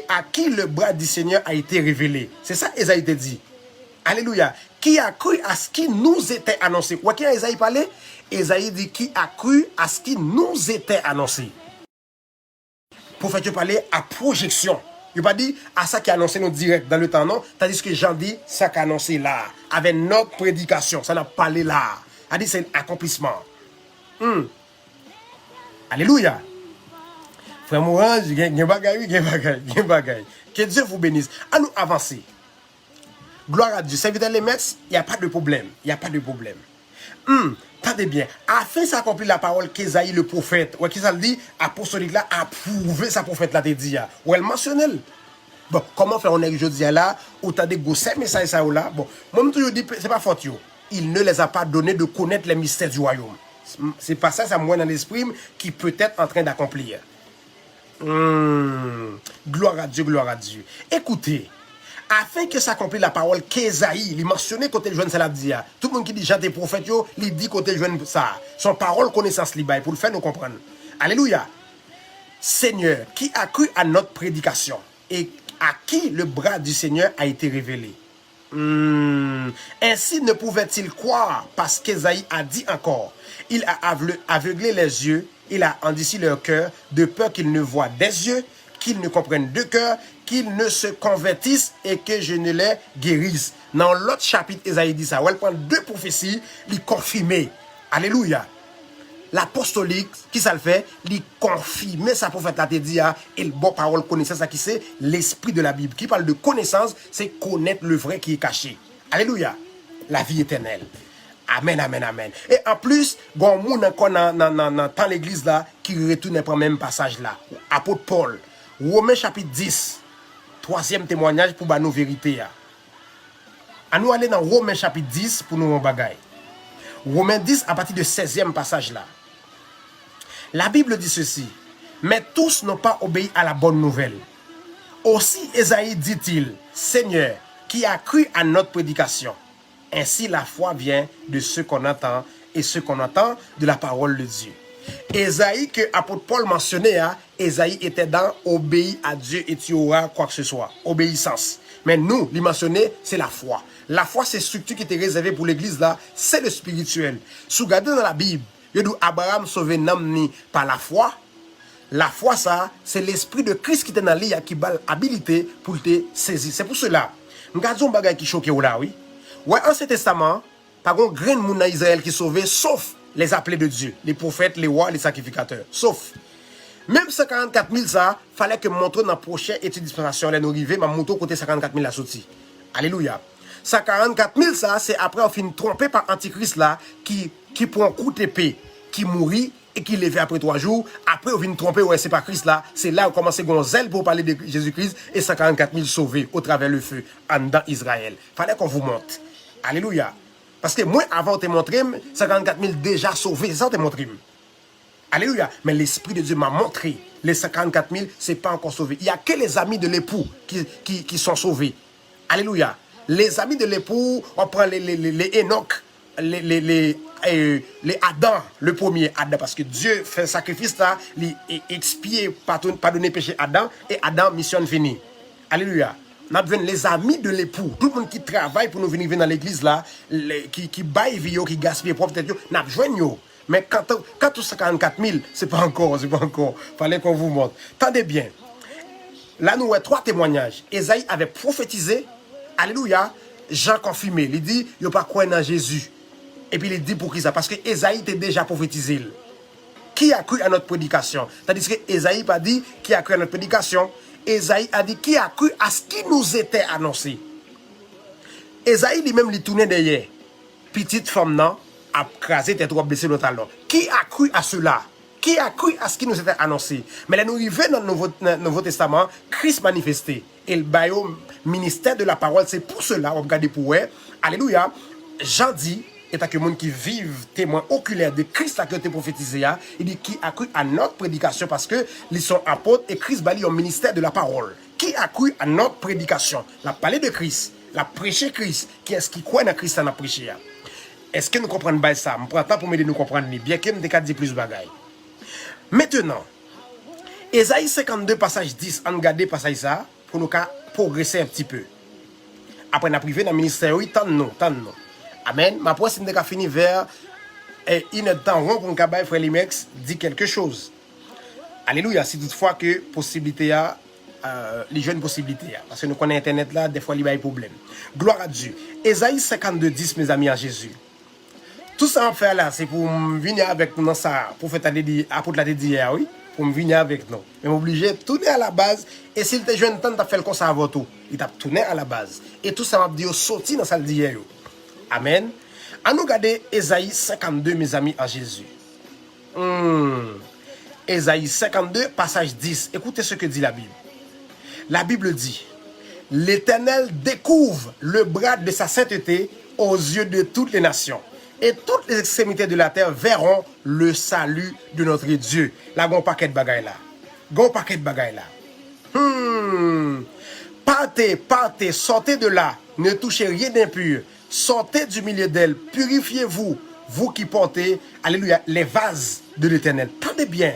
à qui le bras du Seigneur a été révélé. C'est ça Ésaïe te dit. Alléluia. Qui a cru à ce qui nous était annoncé. Quoi qu'il a Ésaïe parlé? Ésaïe dit qui a cru à ce qui nous était annoncé. Prophète parler à projection. Il pas dit à ça qui a annoncé nous direct dans le temps, non. Tandis que Jean dit ça qui a annoncé là. Avec notre prédication. Ça n'a pas parlé là. A dit c'est un accomplissement. Alléluia. Frère Morange, il y a bagaille. Que Dieu vous bénisse. À nous avancer. Gloire à Dieu. Serviteur les maîtres, il n'y a pas de problème. Il n'y a pas de problème. Tendez bien, afin s'accomplir la parole qu'Ésaïe le prophète, ou qui ça le dit, apostolique là, a prouvé sa prophète là te dit, ou elle mentionne. Bon, comment faire on est jeudi là, ou t'as des gosses messages ça ou là, bon, moi je toujours dit, c'est pas faute yo. Il ne les a pas donné de connaître les mystères du royaume. C'est pas ça, ça moi dans l'esprit qui peut être en train d'accomplir. Gloire à Dieu, gloire à Dieu. Écoutez. Afin que s'accomplisse la parole qu'Ésaïe, il mentionnait côté le jeune ça l'a dit. Tout le monde qui dit Jean des prophètes, il dit côté le jeune ça. Son parole connaissance li pour le faire nous comprendre. Alléluia. Seigneur, qui a cru à notre prédication et à qui le bras du Seigneur a été révélé. Ainsi ne pouvait-il croire parce qu'Ésaïe a dit encore. Il a aveuglé les yeux, il a endurci leur cœur de peur qu'ils ne voient des yeux, qu'ils ne comprennent de cœur, qu'ils ne se convertissent et que je ne les guérisse. Dans l'autre chapitre, Ésaïe dit ça. Elle prend deux prophéties, les confirmer. Alléluia. L'apostolique, qui ça le fait, les confirmer sa prophète a dit, et le bon parole connaissance, ça qui c'est l'esprit de la Bible. Qui parle de connaissance, c'est connaître le vrai qui est caché. Alléluia. La vie éternelle. Amen, amen, amen. Et en plus, bon, moun encore dans l'église là, qui retourne pour le même passage là. Apôtre Paul. Romains chapitre 10. Troisième témoignage pour nos vérités. À nous aller dans Romains chapitre 10 pour nous en bagaille. Romains 10 à partir de 16e passage là. La Bible dit ceci. Mais tous n'ont pas obéi à la bonne nouvelle. Aussi Ésaïe dit-il, Seigneur, qui a cru à notre prédication. Ainsi la foi vient de ce qu'on entend et ce qu'on entend de la parole de Dieu. Ésaïe que apôtre Paul mentionnait, Ésaïe était dans obéir à Dieu et tu auras quoi que ce soit. Obéissance. Mais nous, les mentionner, c'est la foi. La foi, c'est structure qui était réservée pour l'église là, c'est le spirituel. Si vous regardez dans la Bible, il y a Abraham sauvé Namni par la foi. La foi, ça, c'est l'esprit de Christ qui est dans l'île qui a l'habilité pour te saisir. C'est pour cela. Regardons un bagage qui choque là, oui. Ouais, Ancien Testament, pas grand grain de monde dans Israël qui sauvé, sauf les appelés de Dieu, les prophètes, les rois, les sacrificateurs. Sauf. Même 144 000, ça, fallait que montre dans la prochaine étude dispensation, les nous arriver, ma moto côté 54 000 la sortie. Alléluia. 144 000, ça, c'est après on finit trompé par Antichrist là, qui prend un coup d'épée, qui mourit et qui lève après 3 jours. Après, on vient tromper, ouais, c'est pas Christ là. C'est là où on commence à gonzel pour parler de Jésus-Christ et 144 000 sauvés au travers le feu en dans Israël. Fallait qu'on vous montre. Alléluia. Parce que moi, avant de te montrer, 54 000 déjà sauvés, c'est ça te montrer. Alléluia. Mais l'Esprit de Dieu m'a montré, les 54 000, c'est pas encore sauvé. Il n'y a que les amis de l'époux qui sont sauvés. Alléluia. Les amis de l'époux, on prend les Enoch, les Adam, le premier Adam, parce que Dieu fait un sacrifice là, il expier, pardonner péché Adam, et Adam, mission finie. Alléluia. Nous avons les amis de l'époux, tout le monde qui travaille pour nous venir dans l'église là, qui baille vie, qui gaspille propre tête, nous avons besoin. Mais quand tout 54 000, c'est pas encore. Fallait qu'on vous montre. Tendez bien. Là, nous avons 3 témoignages. Esaïe avait prophétisé. Alléluia. Jean confirmé. Il dit, il n'y a pas quoi dans Jésus. Et puis il dit pour qui ça? Parce que Esaïe était déjà prophétisé. Qui a cru à notre prédication? Tandis que Esaïe pas dit qui a cru à notre prédication. Esaïe a dit qui a cru à ce qui nous était annoncé. Esaïe lui-même lui tournait derrière. Petite femme non a crasé tête ou blessé le talon. Qui a cru à cela? Qui a cru à ce qui nous était annoncé? Mais là nous arrivons dans le Nouveau Testament, Christ manifesté. Et le ministère de la parole, c'est pour cela, on regarde pour eux. Alléluia. Jean dit, et que les gens qui vivent témoins oculaires de Christ qui a été prophétisé, il dit qui a cru à notre prédication parce que ils sont apôtres et Christ bali au ministère de la parole. Qui a cru à notre prédication? La parler de Christ, la prêcher Christ. Qui est-ce qui croit dans Christ à la prêcher? Est-ce que nous comprenons bien ça? Je prends temps pour m'aider nous comprendre, bien que je ne dire plus de bagaille. Maintenant, Esaïe 52, passage 10, on regarde passage ça pour nous progresser un petit peu. Après, on a privé dans le ministère, oui, tant-nous. Amen. Ma poisse, c'est qu'on fini vers une heure de temps rond pour nous faire frère Limex dit quelque chose. Alléluia. Si toutefois que possibilité a, les jeunes possibilités, parce que nous connaissons Internet là, des fois il y a des problèmes. Gloire à Dieu. Esaïe 52, 10, mes amis en Jésus. Tout ça en fait là, c'est pour venir avec nous dans ça. Prophète a dit, apôtre l'a dit hier, oui, pour venir avec nous. Mais m'obliger de tourner à la base. Et s'il te jeune temps, tu as fait le conseil avant tout. Il t'a tourné à la base. Et tout ça m'a dit, sorti dans salle d'hier. Amen. À nous regarder Esaïe 52, mes amis en Jésus. Esaïe 52, passage 10. Écoutez ce que dit la Bible. La Bible dit, l'Éternel découvre le bras de sa sainteté aux yeux de toutes les nations. Et toutes les extrémités de la terre verront le salut de notre Dieu. Là, il y a un paquet de bagailles là. Partez, sortez de là. Ne touchez rien d'impur. Sortez du milieu d'elle. Purifiez-vous, vous qui portez, alléluia, les vases de l'Éternel. Tendez bien.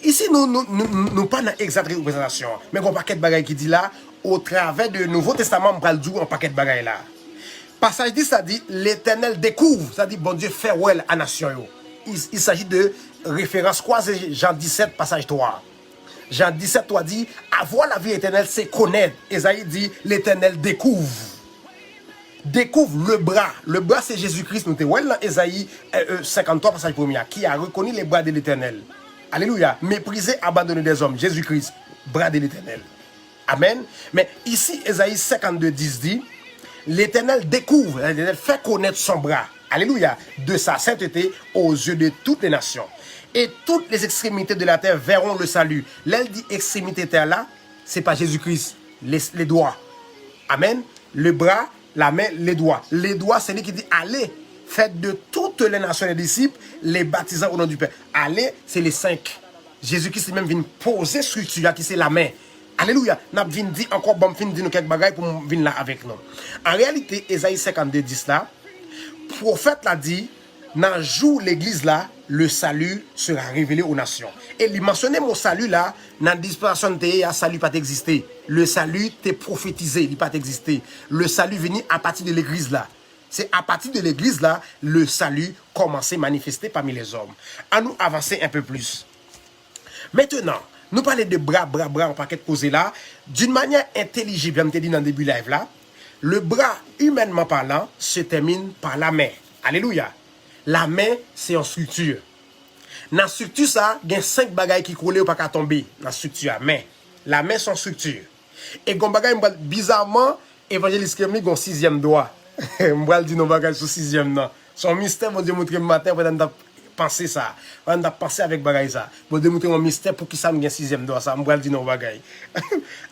Ici, nous pas dans exacte représentation. Mais il y a un paquet de bagailles qui dit là, au travers du Nouveau Testament, on parle un paquet de bagailles là. Passage 10, ça dit, l'Éternel découvre, ça dit, bon Dieu, farewell à nation. Il s'agit de référence croisée, Jean 17, passage 3. Jean 17, 3 dit, avoir la vie éternelle, c'est connaître. Esaïe dit, l'Éternel découvre. Découvre le bras. Le bras, c'est Jésus-Christ. Nous sommes dans Esaïe 53, passage 1er, qui a reconnu les bras de l'Éternel. Alléluia. Méprisé, abandonné des hommes. Jésus-Christ, bras de l'Éternel. Amen. Mais ici, Esaïe 52, 10 dit, l'Éternel découvre, l'Éternel fait connaître son bras, alléluia, de sa sainteté aux yeux de toutes les nations. Et toutes les extrémités de la terre verront le salut. L'aile dit extrémité terre là, c'est pas Jésus-Christ, les doigts. Amen. Le bras, la main, les doigts. Les doigts, c'est lui qui dit allez, faites de toutes les nations les disciples, les baptisant au nom du Père. Allez, c'est les 5. Jésus-Christ même vient poser structure qui c'est la main. Alléluia. N'a vinn dit encore bon fin dit nous quelques bagages pour venir là avec nous. En réalité, Esaïe 52 10 là, prophète l'a dit dans le jour l'église là, le salut sera révélé aux nations. Et il mentionnait mon salut là, dans la dispensation de le salut pas existé. Le salut t'est prophétisé, il pas existé. Le salut venu à partir de l'église là. C'est à partir de l'église là, le salut commençait à manifester parmi les hommes. À nous avancer un peu plus. Maintenant, nous parlons de bras, en paquet de causes là, d'une manière intelligible, comme je dit dans le début live là. Le bras, humainement parlant, se termine par la main. Alléluia. La main, c'est une structure. Dans la structure, ça, il y a 5 bagailles qui coulent ou pas qu'à tomber. Dans la structure, mais la main, c'est une structure. Et quand bagaille, bizarrement, évangéliste Kemli, il y a un 6e doigt. Je vais dire nos bagailles sur 6e, non. Son mystère, mon Dieu, montrer le matin, on va penser ça. On va penser avec bagaille ça. On va démontrer un mystère pour qui ça me 6e doigt, ça. Je vais dire nos bagailles.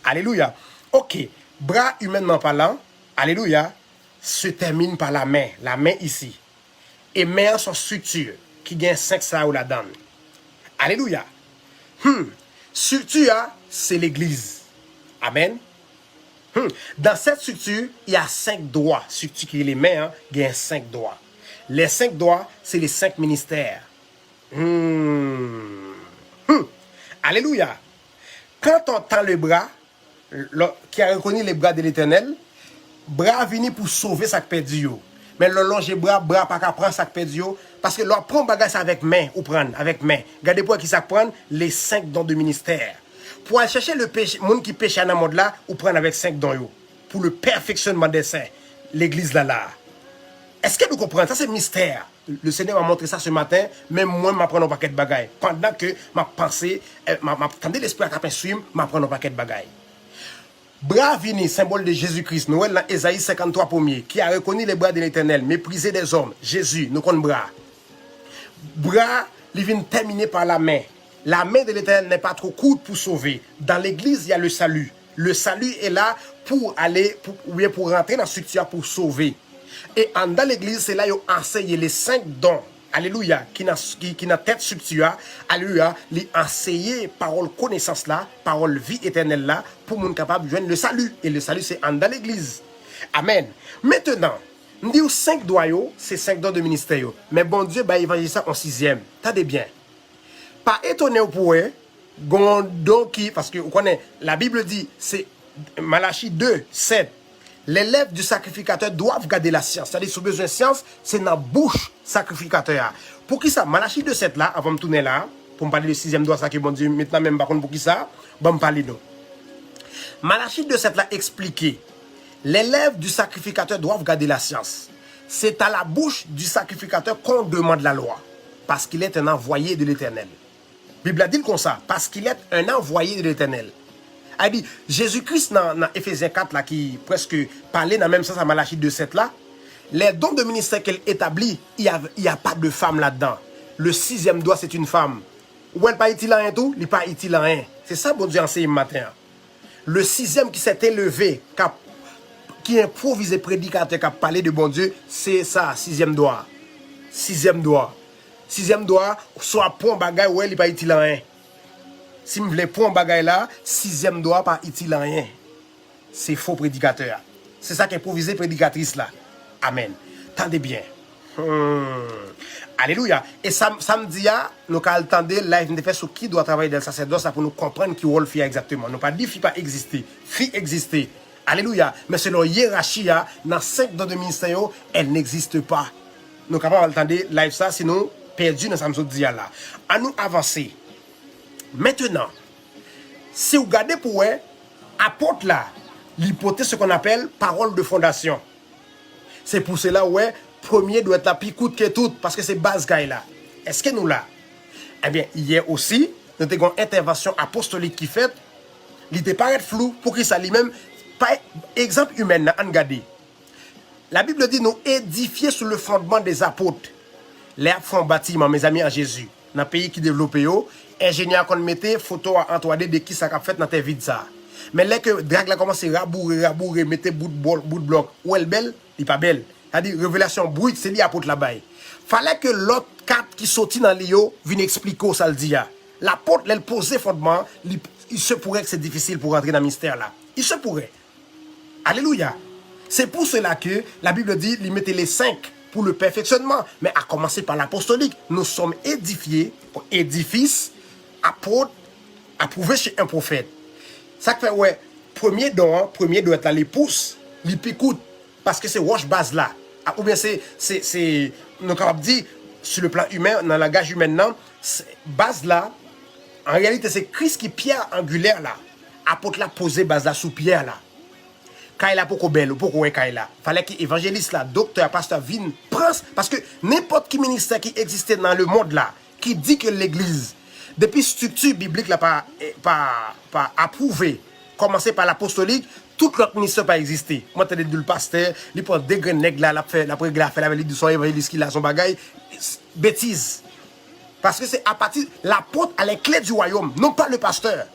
Alléluia. Ok. Bras, humainement parlant, alléluia, se termine par la main ici. Et main son structure, qui gagne 5 ça ou la donne. Alléluia. Structure, c'est l'église. Amen. Dans cette structure, il y a 5 doigts. Structure qui est les mains, il y a 5 doigts. Les 5 doigts, c'est les 5 ministères. Alléluia. Quand on tend le bras, qui a reconnu les bras de l'Éternel, bras venu pour sauver sa perdu. Mais le longer bras pas qu'à prendre sa perdu parce que l'on prend bagage avec main ou prendre avec main. Regardez pour qui ça prend les 5 dons de ministère. Pour aller chercher le péché, monde qui pêche dans le monde là, ou prendre avec 5 dons yo pour le perfectionnement des saints. L'église là. Est-ce que vous comprenez? Ça c'est mystère. Le Seigneur m'a montré ça ce matin, même moi je prends un paquet de bagailles. Pendant que ma pensée, m'attendais l'esprit à capin swim, je prends un paquet de bagailles. Bras vini, symbole de Jésus-Christ, nous dans Ésaïe 53 premier, qui a reconnu les bras de l'Éternel, méprisé des hommes. Jésus, nous connaissons bras. Bras, il vient terminer par la main. La main de l'Éternel n'est pas trop courte pour sauver. Dans l'église, il y a le salut. Le salut est là pour aller, pour rentrer dans la structure pour sauver. Et dans l'église, c'est là qu'ils enseignent les 5 dons. Alléluia, qui n'a tête structure, alléluia, les enseigner parole connaissance là, parole vie éternelle là, pour nous capable de joindre le salut. Et le salut, c'est dans l'église. Amen. Maintenant, nous disons 5 doigts, c'est 5 dons de ministère. Mais bon Dieu, bah, évangile ça en 6e. Tendez bien. Pas étonné pour eux, don qui, parce que vous connaissez, la Bible dit, c'est Malachie 2, 7. Les lèvres du sacrificateur doivent garder la science. C'est-à-dire, si vous avez besoin de science, c'est dans la bouche sacrificateur. Pour qui ça? Malachie 2, 7 là, avant de tourner là, pour me parler du 6e doigt, ça qui est bon Dieu, maintenant même, par contre, pour qui ça? Bon, me parler nous. Malachie 2, 7 là, expliqué. Les lèvres du sacrificateur doivent garder la science. C'est à la bouche du sacrificateur qu'on demande la loi. Parce qu'il est un envoyé de l'Éternel. La Bible a dit comme ça. Parce qu'il est un envoyé de l'Éternel. A dit, Jésus-Christ dans Ephésiens 4 là, qui presque parlait dans le même sens à Malachie 2.7 là, les dons de ministère qu'elle établit, il n'y a pas de femme là-dedans. Le 6e doigt, c'est une femme. Ou elle pas utile à rien tout, il n'est pas utile à rien. C'est ça, bon Dieu, enseigne matin. Le 6e qui s'est élevé, qui improvisé prédicateur, qui a parlé de bon Dieu, c'est ça, 6e doigt. 6e doigt. 6e doigt, soit pour un bagage, ou elle n'est pas utile à rien. Si vous voulez prendre un bagage là, 6e doigt pas utile à rien. C'est faux prédicateur. C'est ça qui est improvisé prédicatrice là. Amen. Tendez bien. Alléluia. Et samedi, nous allons attendre live de faire sur qui doit travailler dans le sacerdoce pour nous comprendre qui rôle fait exactement. Nous pas dit fille pas exister. Fille exister. Alléluia. Mais selon hiérarchie, dans 5 dons de ministère, elle n'existe pas. Nous sommes capables d'attendre live ça, sinon perdu dans samedi là. À nous avancer. Maintenant, si vous regardez pour eux, apporte là, l'hypothèse ce qu'on appelle parole de fondation. C'est pour cela ouais, premier doit être la plus coûte que tout, parce que c'est base guy là. Est-ce que nous là? Eh bien, hier aussi, nous avons une intervention apostolique qui fait, il te paraît flou pour qu'il ça lui-même, par exemple humain, regardez. La Bible dit nous édifier sur le fondement des apôtres. Les font bâtiment, mes amis, en Jésus. Dans le pays qui développe, ingénieur qu'on mettait photo en 3D de qui ça a fait dans tes vides ça. Mais là que Drag a commencé à rabourer, mettre bout de bloc, où elle belle, il pas belle. C'est-à-dire révélation brute, c'est lui apôtre là-bas. Fallait que l'autre cap qui sortit dans l'io vienne expliquer ça le dit. L'apôtre, elle posait fondement, il se pourrait que c'est difficile pour rentrer dans le mystère là. Il se pourrait. Alléluia. C'est pour cela que la Bible dit, il mettait les 5 pour le perfectionnement, mais à commencer par l'apostolique. Nous sommes édifiés, édifices, apôtres, approuvés chez un prophète. Ça fait, ouais, premier doit être là, les pouces, les picoutes, parce que c'est wash base là. Ou bien c'est, nous avons dit, sur le plan humain, dans la langage humain, non, base là, en réalité, c'est Christ qui pierre angulaire là. Apôtre là, posé base là, sous pierre là. Kaila pour belle, pour Kaila. Fallait que évangéliste là, docteur, pasteur, vienne, prince, parce que n'importe qui ministère qui existait dans le monde là, qui dit que l'église, depuis structure biblique là, pas approuvé, commencé par l'apostolique, tout l'autre ministère pas existé. Moi, t'as dit le pasteur, il prend des grenègles là, fait la veille de son évangéliste qui a son bagage, bêtise. Parce que c'est à partir, l'apôtre a les clés du royaume, non pas le pasteur.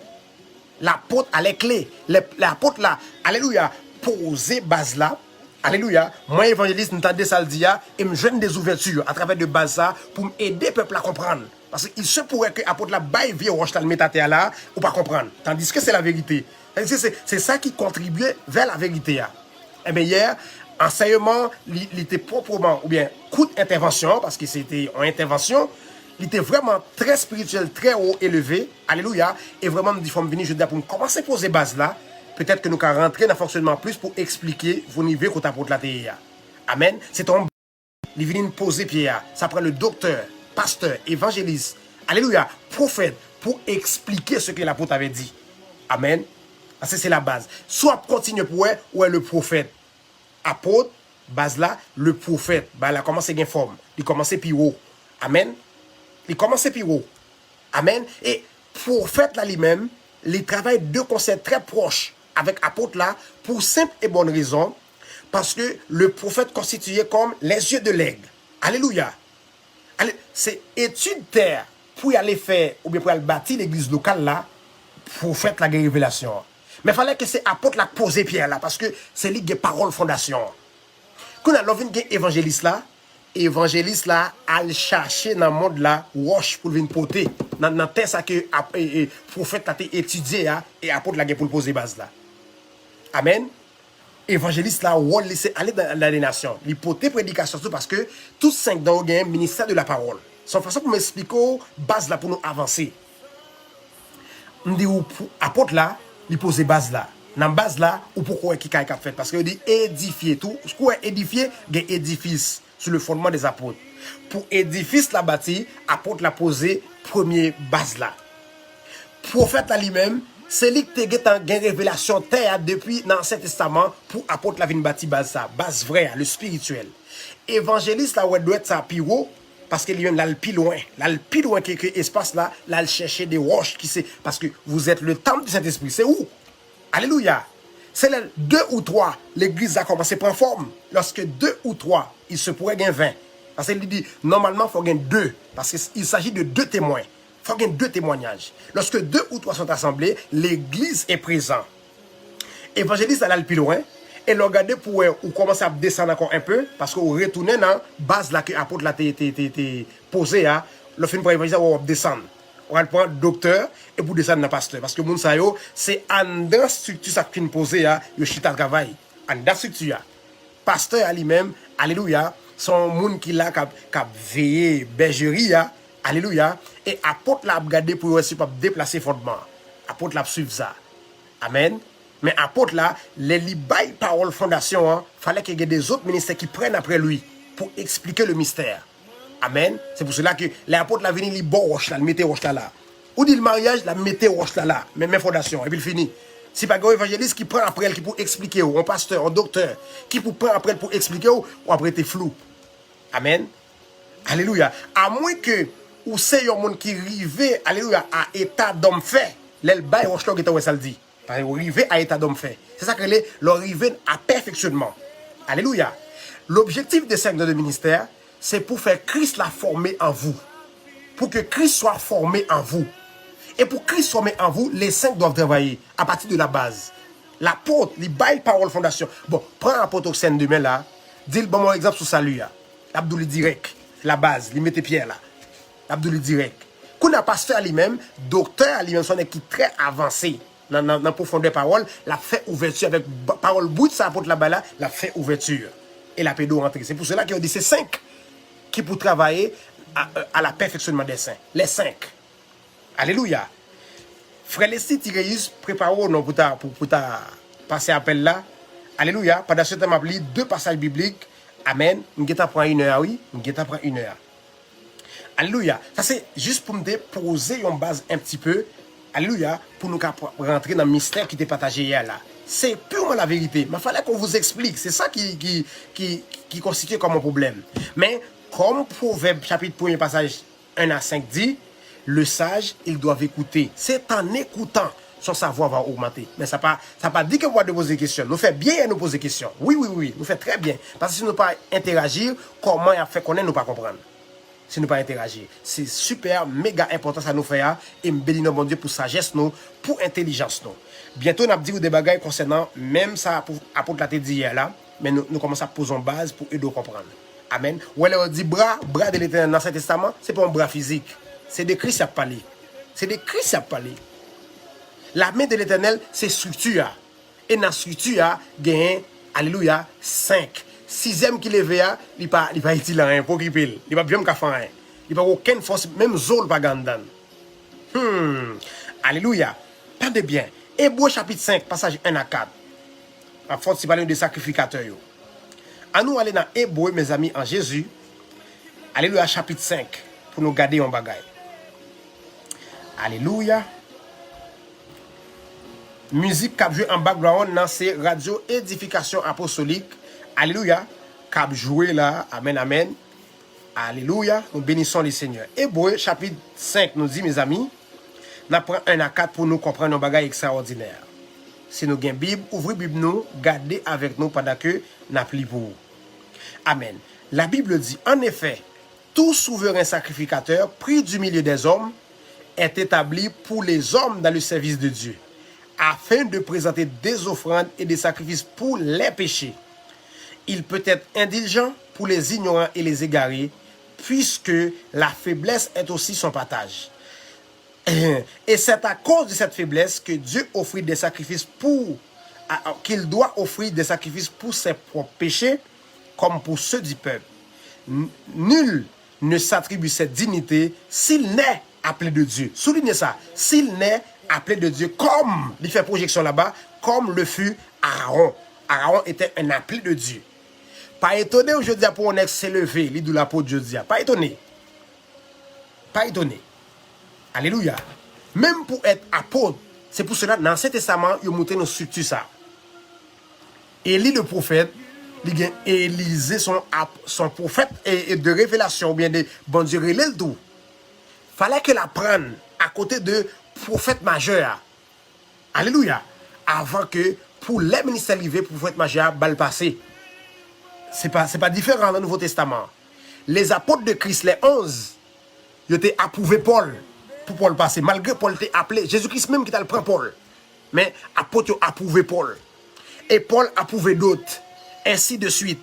L'apôtre a les clés. L'apôtre là, alléluia, poser base là, alléluia, moi évangéliste, n'entendez ça le dire, et me joindre des ouvertures à travers de base ça, pour aider le peuple à comprendre. Parce qu'il se pourrait que l'apôtre là, baille vieux roche le métater là, ou pas comprendre. Tandis que c'est la vérité. C'est ça qui contribue vers la vérité. Et bien hier, enseignement, il était proprement, ou bien coup d'intervention, parce que c'était en intervention, il était vraiment très spirituel, très haut élevé, alléluia, et vraiment nous dit, faut venir je dis pour commencer à poser base là, peut-être que nous allons rentrer dans le fonctionnement plus pour expliquer vos niveaux qu'on apporte la terre. Amen. C'est un il vient poser pierre, ça prend le docteur, pasteur, évangéliste, alléluia, prophète, pour expliquer ce que l'apôtre avait dit. Amen. C'est la base. Soit continue pour ou est le prophète. Apôtre, base là, le prophète, bah là commence à forme, il commence plus haut. Amen. Il commence plus haut. Amen. Et prophète là lui-même, il travaille deux concepts très proches avec apôtre là pour simple et bonne raison parce que le prophète constituait comme les yeux de l'aigle. Alléluia. C'est étude terre pour y aller faire ou bien pour aller bâtir l'église locale là, prophète la révélation. Mais il fallait que c'est apôtre là poser pierre là parce que c'est lui qui parole fondation. Quand on a l'envie évangéliste là à le chercher dans le monde là wash pour venir porter dans terre ça que prophète a étudié et apôtre là pour poser base là. Amen. Évangéliste là wall laisser aller dans la nation. Il porter prédication surtout parce que tous cinq dans le ministère de la parole. C'est une façon pour m'expliquer base là pour nous avancer. On dit apôtre là il pose base là. Dans base là ou pourquoi qui a fait parce que dit édifier tout. Ce qu'on édifier des édifices sur le fondement des apôtres. Pour édifice la bâti, apôtre la posé premier base là. Prophète à lui-même, c'est lui qui a une révélation terre depuis l'Ancien Testament pour apôtre la vigne bâti base ça, base vraie, le spirituel. Évangéliste là où doit être ça piro parce que lui-même là le plus loin que espace là, là il chercher des roches qui c'est parce que vous êtes le temple du Saint-Esprit. C'est où? Alléluia. C'est les 2 ou 3, l'église a commencé à prendre forme. Lorsque 2 ou 3, il se pourrait gagner 20. Parce qu'il dit, normalement, il faut gagner 2. Parce qu'il s'agit de 2 témoins. Il faut gagner 2 témoignages. Lorsque 2 ou 3 sont assemblés, l'église est présente. Évangéliste allait le plus loin. Et le regarder pour ou commencer à descendre encore un peu. Parce qu'on retourne dans la base là que l'apôtre l'a posé. Le fin pour évangéliste, on va descendre. On va prendre docteur et pour descendre dans pasteur parce que moun sa yo c'est en dans structure ça qui posé yo chita travail en dans structure pasteur à lui-même alléluia son moun qui là cap veiller bergerie alléluia et apôtre l'a regarder pour aussi pas déplacer fondement apôtre l'a suivre ça amen mais apôtre là les bail parole fondation fallait qu'il y ait des autres ministères qui prennent après lui pour expliquer le mystère. Amen. C'est pour cela que les apôtres la venu li bon roche là, mettez roche là. Ou dit le mariage, la mettez roche là, même fondation et puis il finit. Si pas un évangéliste qui prend après elle qui pour expliquer ou un pasteur, un docteur qui pour prendre après elle pour expliquer ou après t'es flou. Amen. Alléluia. À moins que ou c'est un monde qui rivé alléluia à état d'homme fait, l'elle bail roche là qui t'a ça le dit. Parce que rivé à état d'homme fait. C'est ça que les rivé à perfectionnement. Alléluia. L'objectif des 5 ans de ministère c'est pour faire Christ la former en vous. Pour que Christ soit formé en vous. Et pour Christ soit formé en vous, les 5 doivent travailler à partir de la base. L'apôtre, les bail parole fondation. Bon, prends l'apôtre au sein demain là. Dis-le bon exemple sur salut là. L'abdouli direct, la base, il mettez pierre là. L'abdouli direct. Qu'on a pasteur lui-même, docteur à lui-même, son qui est très avancé dans la profondeur parole, la fait ouverture avec parole bout de sa apôtre là-bas là, la fait ouverture. et la pédo rentrer. C'est pour cela qu'on dit c'est 5 qui pour travailler à la perfectionnement des saints. Les 5. Alléluia. Frère Leslie Tireus, préparons-nous pour ta passer appel là. Alléluia. Pendant ce temps, je vais 2 passages bibliques. Amen. Nous allons prendre 1 heure, oui. Nous allons prendre 1 heure. Alléluia. Ça c'est juste pour me poser une base un petit peu. Alléluia. Pour nous rentrer dans le mystère qui était partagé hier là. C'est purement la vérité. Mais il fallait qu'on vous explique. C'est ça qui constitue comme un problème. Mais comme Proverbe chapitre 1 passage 1 à 5 dit, le sage, il doit écouter. C'est en écoutant son savoir va augmenter. Mais ça pas dit que vous devez poser des questions. Nous fait bien nous poser des questions. Oui. Nous fait très bien. Parce que si nous pas interagir, comment il a fait qu'on ne nous pas comprendre? Si nous pas interagir. C'est super, méga important ça nous fait. Et me bénis mon Dieu pour sagesse nous, pour intelligence nous. Bientôt, on a dit des bagages concernant, même ça, apôtre l'a dit hier là, mais nous commençons à poser une base pour aider à comprendre. Amen. Ou alors on dit bras de l'Éternel dans l'Ancien Testament, c'est pas un bras physique. C'est de Christ qui a parlé. C'est de Christ qui a parlé. La main de l'Éternel, c'est structure. Et dans la structure, il y a, alléluia, 5. 6e qui lève, il pas utile rien pour qu'il pile. Il pas bien qu'à faire rien. Il pas aucune force, même zone pas gandan. Alléluia. Tendez bien. Hébreux chapitre 5, passage 1 à 4. En fait, c'est parler des sacrificateurs. À nous aller dans Hébreux, mes amis, en Jésus. Alléluia, chapitre 5, pour nous garder en bagaille. Alléluia. Musique qui a joué en background, c'est Radio Édification Apostolique. Alléluia. Qui a joué là. Amen, amen. Alléluia. Nous bénissons les Seigneurs. Hébreux, chapitre 5, nous dit, mes amis. Nous prenons 1 à 4 pour nous comprendre un bagage extraordinaire. Si nous avons une Bible, ouvrez Bible nous, gardez avec nous pendant que nous appelons pour vous. Amen. La Bible dit, en effet, tout souverain sacrificateur pris du milieu des hommes est établi pour les hommes dans le service de Dieu, afin de présenter des offrandes et des sacrifices pour les péchés. Il peut être indulgent pour les ignorants et les égarés, puisque la faiblesse est aussi son partage. Et c'est à cause de cette faiblesse que Dieu offrit des sacrifices qu'il doit offrir des sacrifices pour ses propres péchés comme pour ceux du peuple. Nul ne s'attribue cette dignité s'il n'est appelé de Dieu. Soulignez ça. S'il n'est appelé de Dieu, comme il fait projection là-bas, comme le fut Aaron. Aaron était un appelé de Dieu. Pas étonné aujourd'hui pour on s'est levé, l'idou l'apôtre Dieu. Pas étonné. Pas étonné. Alléluia. Même pour être apôtre, c'est pour cela, dans l'Ancien Testament, il a montré nos structures ça. Élie le prophète, il a Élisée son prophète et de révélation, ou bien de bon Dieu, il le tout. Fallait que la prenne à côté de prophète majeur. Alléluia. Avant que, pour les ministères arrivés, prophète majeur, va le passer. C'est pas différent dans le Nouveau Testament. Les apôtres de Christ, les 11, ils ont approuvé Paul. Pour Paul passer, malgré Paul était appelé, Jésus-Christ même qui t'a le prend Paul. Mais apôtre a approuvé Paul. Et Paul a approuvé d'autres. Ainsi de suite.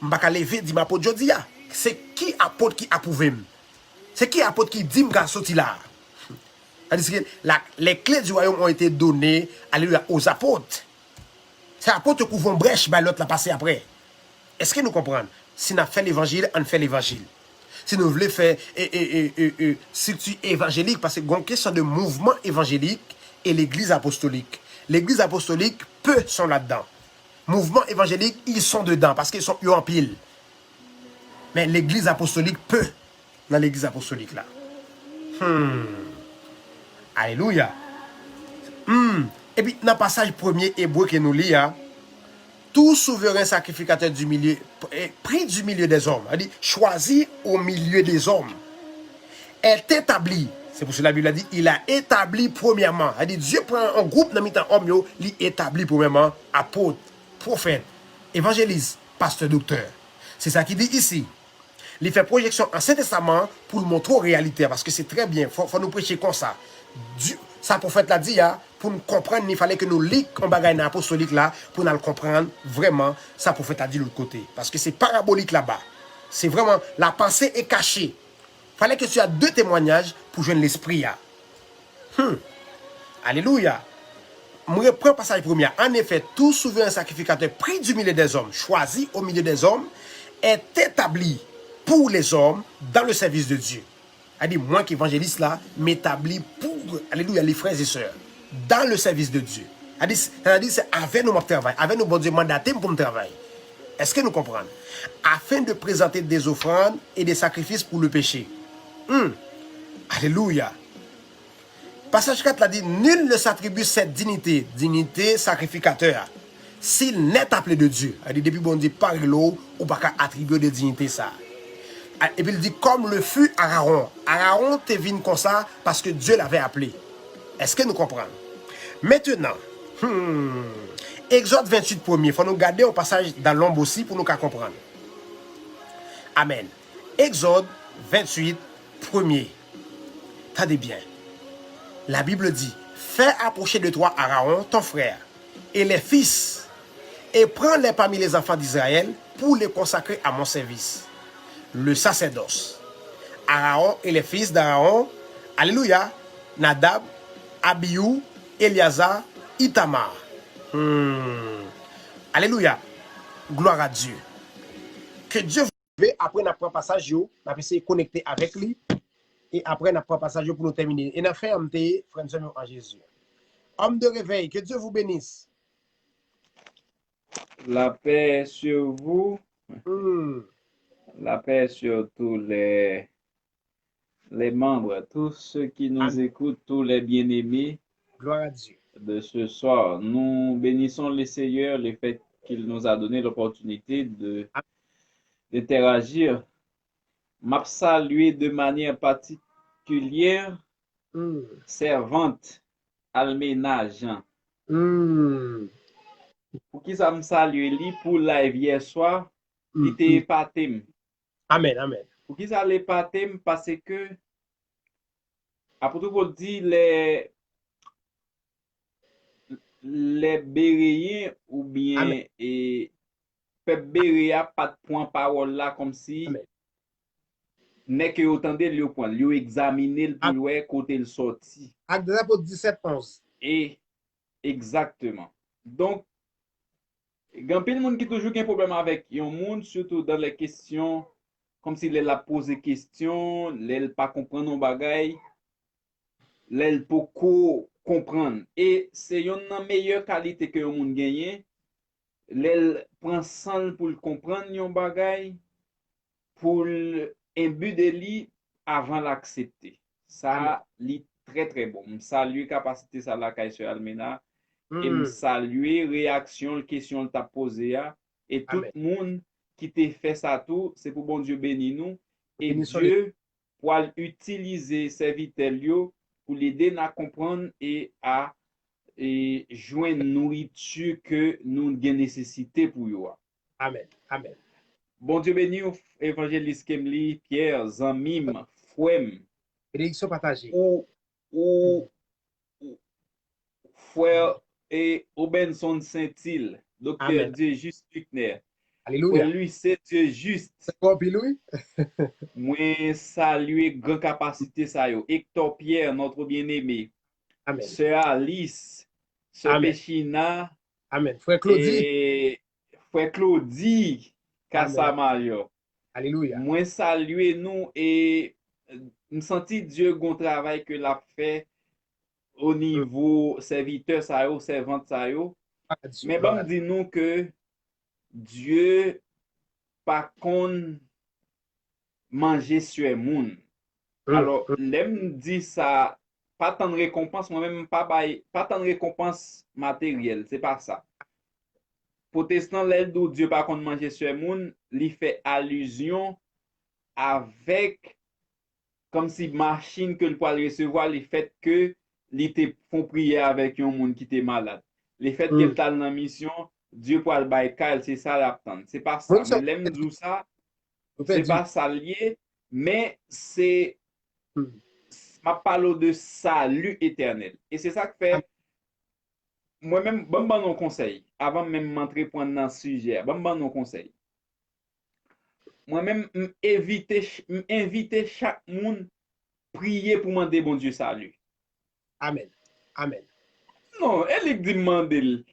M'baka lever dit m'apôtre Jodia. C'est qui apôtre qui approuve? C'est qui apôtre qui dit m'ka sorti là? C'est-à-dire que les clés du royaume ont été données aux apôtres. C'est apôtres qui vont brèche, bah l'autre l'a passé après. Est-ce que nous comprenons? Si nous fait l'évangile, on fait l'évangile. Si nous voulons faire structure évangélique, parce que c'est une question de mouvement évangélique et l'église apostolique. L'église apostolique, peu sont là-dedans. Mouvement évangélique, ils sont dedans, parce qu'ils sont en pile. Mais l'église apostolique, peu dans l'église apostolique là. Alléluia. Et puis, dans le passage premier hébreu que nous lisons, tout souverain sacrificateur du milieu, pris du milieu des hommes, dit choisi au milieu des hommes, est établi. C'est pour cela que la Bible a dit, il a établi premièrement. Elle dit, Dieu prend un groupe dans mi-temps homme, il établit premièrement apôtre, prophète, évangéliste, pasteur, docteur. C'est ça qu'il dit ici. Il fait projection en Saint Testament pour le montrer aux réalités, parce que c'est très bien, il faut nous prêcher comme ça. Dieu, ça prophète l'a dit, pour nous comprendre, il fallait que nous lisions un bagage apostolique là, pour nous le comprendre vraiment, ça prophète a dit de l'autre côté. Parce que c'est parabolique là-bas. C'est vraiment, la pensée est cachée. Il fallait que tu aies 2 témoignages pour joindre l'esprit. Alléluia. Je reprends le passage premier. En effet, tout souverain sacrificateur pris du milieu des hommes, choisi au milieu des hommes, est établi pour les hommes dans le service de Dieu. C'est-à-dire, moi qui évangéliste là, m'établis pour, alléluia, les frères et sœurs, dans le service de Dieu. C'est-à-dire, c'est avec nous travail, avec nous, bon Dieu, mandaté pour nous travailler. Est-ce que nous comprenons? Afin de présenter des offrandes et des sacrifices pour le péché. Alléluia. Passage 4 l'a dit, nul ne s'attribue cette dignité, dignité sacrificateur, s'il n'est appelé de Dieu. Il dit, depuis bon Dieu, par l'eau, ou pas qu'à attribuer de dignité ça. Et puis il dit, comme le fut Aaron. Aaron te venu comme ça parce que Dieu l'avait appelé. Est-ce que nous comprenons? Maintenant, Exode 28 premier, il faut nous garder au passage dans l'ombre aussi pour nous comprendre. Amen. Exode 28 premier. Attendez bien. La Bible dit, fais approcher de toi Aaron, ton frère, et les fils, et prends-les parmi les enfants d'Israël pour les consacrer à mon service. Le sacerdoce. Aaron et les fils d'Aaron, alléluia, Nadab, Abihu, Eliazar, Itamar. Alléluia. Gloire à Dieu. Que Dieu vous bénisse. Après, on apprend passage, on va essayer de connecter avec lui. Et après, on apprend passage pour nous terminer. Et on a fait un petit frère en Jésus. Homme de réveil, que Dieu vous bénisse. La paix sur vous. La paix sur tous les membres, tous ceux qui nous Amen. écoutent, tous les bien-aimés. Gloire à Dieu. De ce soir. Nous bénissons le Seigneur, le fait qu'il nous a donné l'opportunité d'interagir. M'a salué de manière particulière, servante Almena Jean. Pour qui ça me salue lui pour live hier soir, il était épaté. Amen, amen. Pour qui ça l'épaté parce que après tout pour dire les béréens ou bien et peuple béréa pas de point parole là comme si n'est que autant de lieu point lieu examiner le pour voir côté le sorti. Acte des Apôtres 17-11. Et exactement. Donc il y a plein de monde qui toujours un problème avec un monde surtout dans les questions comme s'il a posé question, il pas comprendre nos bagailles, il pas comprendre et c'est une meilleure qualité que un monde gagner. L'elle prend sang pour comprendre yon bagay, pour imbuer de li avant l'accepter. Ça, li très très bon. Je salue capacité ça la sur Almena et je salue réaction, question t'a posé et tout le monde qui t'a fait ça tout, c'est pour bon Dieu bénir nous et Dieu pour utiliser serviteur pour l'aider à comprendre et à joindre nourriture que nous avons nécessité pour eux. Amen. Amen. Bon Dieu béni, évangéliste Kemli, Pierre, Zamim, Fouem. Bénédiction partagée. Ou frère et Obenson Saint-Il, docteur Dieu juste Luckner. Alléluia. Lui, c'est Dieu juste. C'est quoi, Biloui? Moi, saluer grande capacité ça yo. Hector Pierre, notre bien-aimé. Amen. Sœur Alice, Sœur Péchina. Amen. Frère Claudie. Et frère Claudie, Kassamayo. Alléluia. Moi, saluer nous et me senti Dieu gon travail que l'a fait au niveau serviteur ça yo, servante ça yo. Mais bon dit nous que Dieu pas qu'on manger sur moun. Alors, l'aime dit ça pas tant de récompense, moi-même pas tant de récompense matérielle, c'est pas ça. Protestant l'aile d'où Dieu par contre manger sur moun, lui fait allusion avec comme si machine que le poil recevoir le fait que li te font prier avec un monde qui était malade. Le fait qu'elle t'a dans mission, Dieu poil bay kal, c'est ça l'attendre. C'est pas ça. Mais l'aime dit ça, c'est pas ça lié, mais c'est ma parle de salut éternel. Et c'est ça que fait moi-même, bon non conseil, avant même m'entrer prendre dans le sujet, bon non conseil. Moi-même, inviter chaque monde prier pour demander bon Dieu salut. Amen. Amen. Non, elle dit mandel.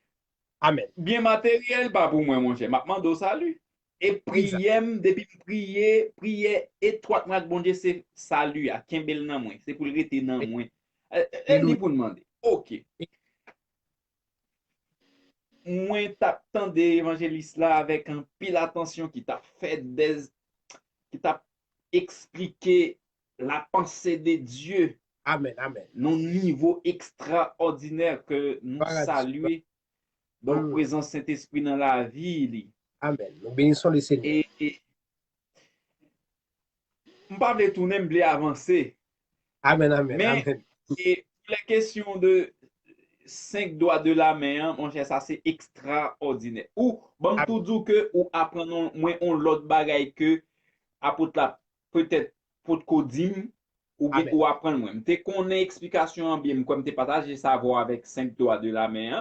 Amen. Bien matériel, pas pour moi, mon cher. M'a demandé au salut. Et Exact. prier, depuis prier étroitement avec bon Dieu, c'est salut à Kimbel nan moi. C'est pour le rester nan moi. Elle dit Alléluia. pour demander. OK. Moi, t'a tande évangéliste là avec un pile attention qui t'a expliqué la pensée de Dieu, Amen. Amen. non niveau extraordinaire que nous Gloire à Dieu. saluer. Donc, Mm. présence Saint-Esprit dans la vie. Amen. Nous bénissons le Seigneur. Et je ne pas tourner, me avancer. Amen. Amen. Mais Amen. et la question de 5 doigts de la main, mon cher, ça c'est extraordinaire. Ou, bon, Amen. tout dit que, ou apprenons moins on l'autre bagaille que, apôtre la, peut-être, pour codim, ou bien, Amen. ou apprendre moins. Te connaît explication bien, comme te partage savoir avec 5 doigts de la main.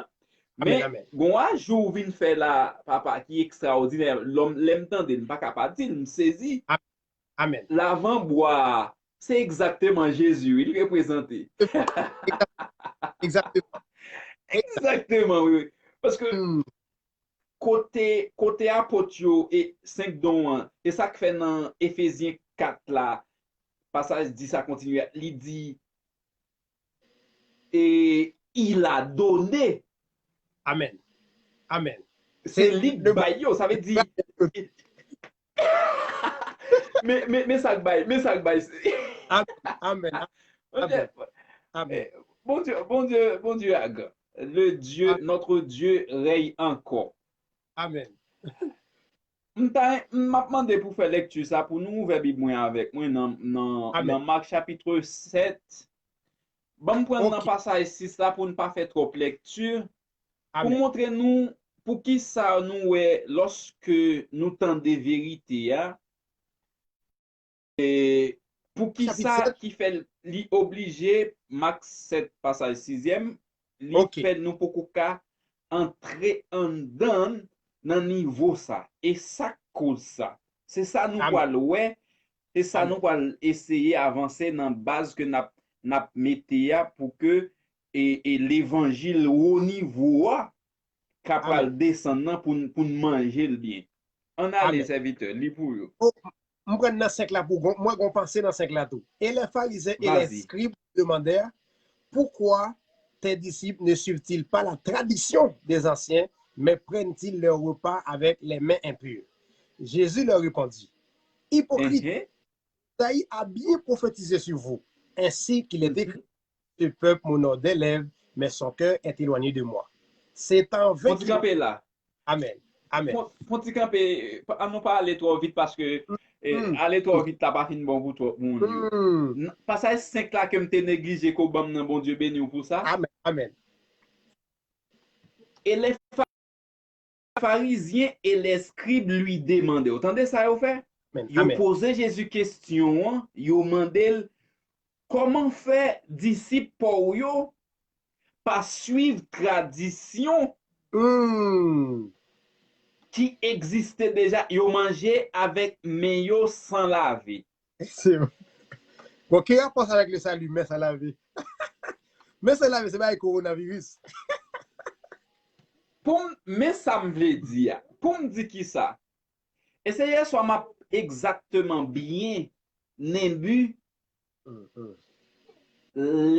Amen. Mais, Amen. bon, un jour, vin faire la, papa, qui est extraordinaire, l'homme, l'aime tant de pas capable de dire, me saisi, Amen. l'avant-bois, c'est exactement Jésus, il est représenté. Exactement. Exactement. Exactement, oui, oui. Parce que Mm. côté apôtre et 5 dons, et ça que fait dans Éphésiens 4 là, passage dit ça continue, il dit, et il a donné, Amen. Amen. c'est C'est lui le bayo, ça veut dire, mais ça bail, mais ça bail. Amen. Amen. Amen. Amen. Bon Dieu, bon Dieu, bon Dieu, le Dieu, notre Dieu règne encore. Amen. M'a demandé pour faire lecture ça, pour nous ouvrir Bible avec moi Amen. dans Marc chapitre 7. Bon, prendre dans Ok. passage 6 là pour ne pas faire trop lecture, pour Amen. montrer nous pour qui ça nous est lorsque nous tendons des vérités, hein, et pour qui Chapitre ça 7. qui fait li obligé Marc 7 passage 6e, li Ok. fait nous pour qu'à entrer en dans niveau ça et ça cause ça. C'est ça nous Amen. quoi ouais, c'est ça Amen. nous quoi essayer avancer dans base que n'a mettez pour que et l'évangile au niveau Amen. capable descendre pour manger le bien. On a les Amen. serviteurs, li pour eux. Oh, je prends dans 5 là pour moi, je pense dans 5 là tout. Et les pharisiens et les Vas-y. scribes demandèrent pourquoi tes disciples ne suivent-ils pas la tradition des anciens, mais prennent-ils leur repas avec les mains impures? Jésus leur répondit, hypocrite, Uh-huh. Isaïe a bien prophétisé sur vous, ainsi qu'il est écrit, Mhm. ce peuple m'honore des lèvres, mais son cœur est éloigné de moi. C'est en vain Ponti qu'il... camper là. Amen. Amen. Ponti camper, à non pas aller trop vite parce que Mm, aller trop vite, t'as pas fini bon pour toi, mon Dieu. mm. Passage 5 là que m'te négligé qu'au bam nan bon Dieu béni ou pour ça. Amen. Amen. Et les pharisiens et les scribes lui demandaient. Entendez ça, vous fait? Amen. Ils ont Amen. posé Jésus question, ils ont demandé comment faire disciples pour eux pas suivre tradition Mm. qui existait déjà. Ils ont mangé avec maillot sans laver. C'est bon. Bon, qui rapport avec le salut, mais ça lavé? Mais ça lavé, c'est pas le coronavirus. Mais ça me veut dire, pour me dire qui ça, essayez soit m'a exactement bien n'imbu Mm, mm.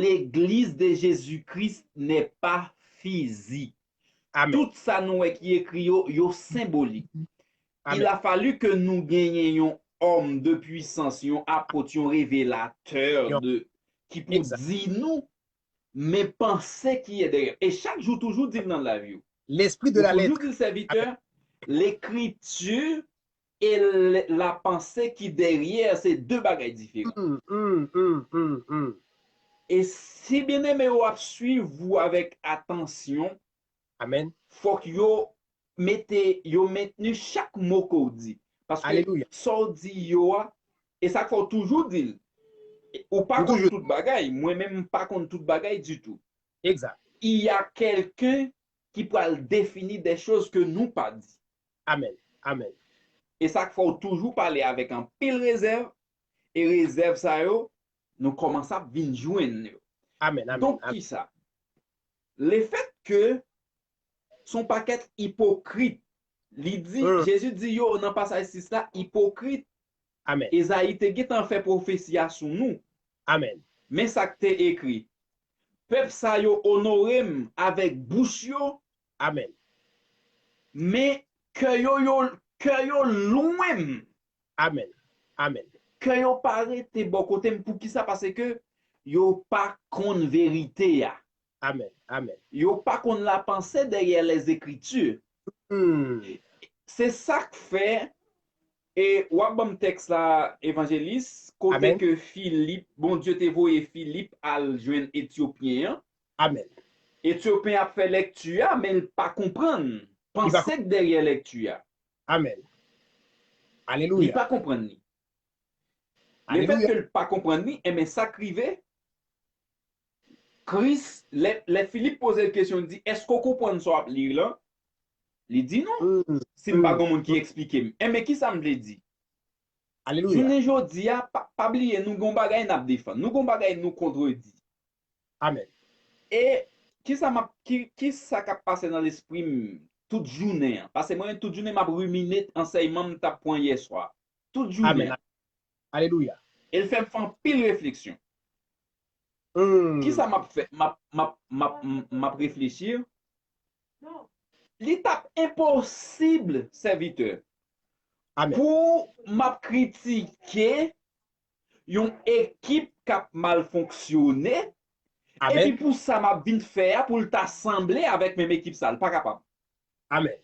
l'église de Jésus-Christ n'est pas physique. Amen. Tout ça nous est qui écrit yo symbolique. Il Amen. a fallu que nous gagnions homme de puissance, un apôtre, un révélateur Yon. de qui pour Exact. dire nous mais penser qui est derrière. Et chaque jour toujours dire dans la vie. L'esprit de Ou la toujours lettre. dire Amen. serviteur, l'écriture et la pensée qui derrière, c'est deux bagages différents. Mm, mm, mm, mm, mm. Et si bien aimé vous suivre vous avec attention, Amen. faut que yo maintenu chaque mot qu'on dit. Parce que Alléluia. ça dit yo, et ça faut toujours dire. Ou pas Nous contre toujours. toute bagaille, moi-même pas contre toute bagaille du tout. Exact. Il y a quelqu'un qui peut définir des choses que nous pas dit. Amen. Amen. Et ça faut toujours parler avec un pile réserve. Et réserve ça yo, nous commençons à venir joindre. Amen. Amen. Donc Amen. qui ça? le fait que son paquet hypocrite, Jésus dit yo dans passage 6 là, hypocrite, Amen. Esaïe te git en fait prophétie sur nous. Amen. Mais ça que te écrit. Peuple sa yo honorem avec bouche yo. Amen. Mais que yo loin. Amen. Amen. Que yo parete bon côté pour qui ça parce que yo pas kon vérité ya. Amen. Amen. Yo pas kon la pensée derrière les écritures. C'est ça que fait et wap bam texte là évangéliste côté Amen. que Philippe, bon Dieu te voye Philippe al joindre Éthiopien. Amen. Éthiopien a fait lecture mais il pas comprendre. Pensez que derrière lecture. Amen. Alléluia. Il pas comprendre ni. Le fait que il pas comprendre ni, mais ça crivé. Chris, les Philippe posait la question, il dit, est-ce qu'on comprend ça lire là? Il dit non. Si je pas monde qui explique. Mais qui ça me dit? Alléluia. Je ne dis pas oublier nous gon bagay n'a défendre. Nous gon bagay nous contredit. Amen. Et qui ça qui passé dans l'esprit toute journée parce que moi toute journée m'a ruminé enseignement m'ta point hier soir. Toute journée. Amen. Alléluia. Elle fait faire pile réflexion. Qui ça m'a fait m'a réfléchir? Non. L'étape impossible serviteur. Amen. Pour m'a critiquer une équipe qui a mal fonctionné. Amen. Et puis pour ça m'a bien faire pour t'assembler avec mes équipes ça, pas capable. Amen.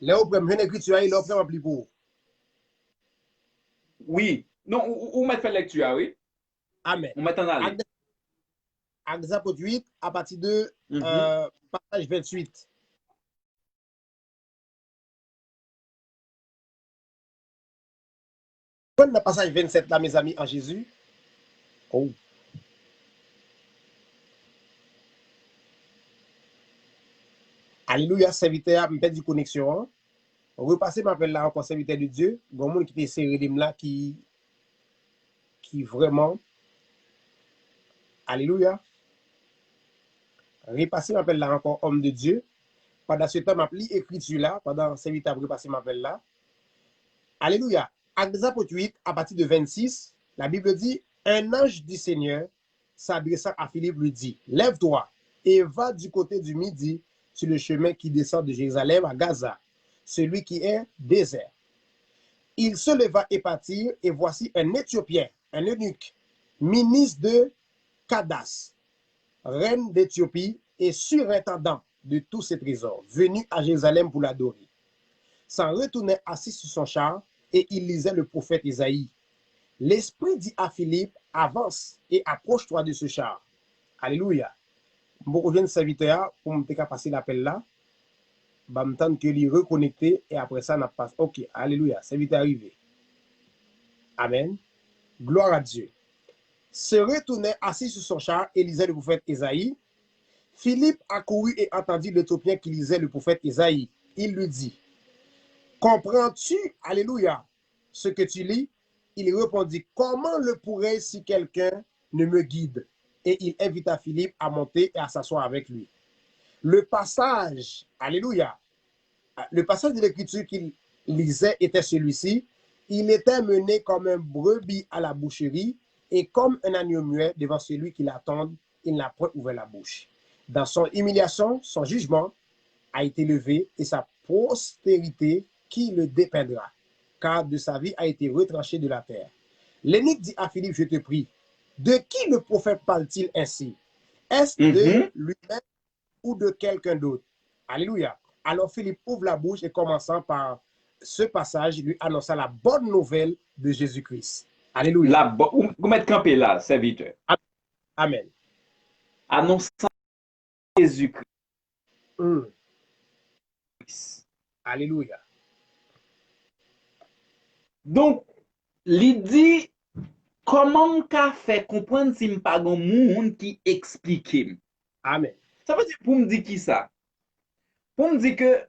Là au premier écriture il offre plus pour. Oui. Non, ou mettre fait lecture, oui. Amen. On met en aller. Actes apôtres 8 à partir de passage 28. Dans le passage 27 là mes amis en Jésus. Oh. Alléluia, serviteur, je perdu connexion. Repasser m'appelle là encore serviteur de Dieu. Il y a un monde qui était serré là qui vraiment. Alléluia. Repasser m'appelle là encore homme de Dieu. Pendant ce temps, m'appelle écriture là. Pendant serviteur, repasser m'appelle là. Alléluia. Actes apôtres 8, à partir de 26, la Bible dit, un ange du Seigneur s'adressant à Philippe lui dit, lève-toi et va du côté du midi sur le chemin qui descend de Jérusalem à Gaza, celui qui est désert. Il se leva et partit, et voici un Éthiopien, un eunuque, ministre de Candace, reine d'Éthiopie et surintendant de tous ses trésors, venu à Jérusalem pour l'adorer. S'en retournait assis sur son char, et il lisait le prophète Isaïe. L'Esprit dit à Philippe, avance et approche-toi de ce char. Alléluia. Bon, je serviteur pour me passer l'appel là. Je me tente que lui reconnecter et après ça, on passe. Ok, alléluia. Serviteur arrivé. Amen. Gloire à Dieu. Se retournait assis sur son char et lisait le prophète Isaïe. Philippe accourut et entendit l'Éthiopien qui lisait le prophète Isaïe. Il lui dit, comprends-tu, alléluia, ce que tu lis? Il répondit, comment le pourrais-je si quelqu'un ne me guide? Et il invita Philippe à monter et à s'asseoir avec lui. Le passage, alléluia, le passage de l'écriture qu'il lisait était celui-ci. Il était mené comme un brebis à la boucherie et comme un agneau muet devant celui qui l'attend, il n'a point ouvert la bouche. Dans son humiliation, son jugement a été levé et sa postérité qui le dépeindra, car de sa vie a été retranché de la terre. L'eunuque dit à Philippe, je te prie, de qui le prophète parle-t-il ainsi? Est-ce de lui-même ou de quelqu'un d'autre? Alléluia. Alors Philippe ouvre la bouche et commençant par ce passage, lui annonça la bonne nouvelle de Jésus-Christ. Alléluia. Vous mettez campé là, serviteur. Amen. Annonçant Jésus-Christ. Alléluia. Donc, il dit, comment qu'a fait comprendre si je pas un monde qui explique? Amen. Ça veut dire pour me dire qui ça? Pour me dire que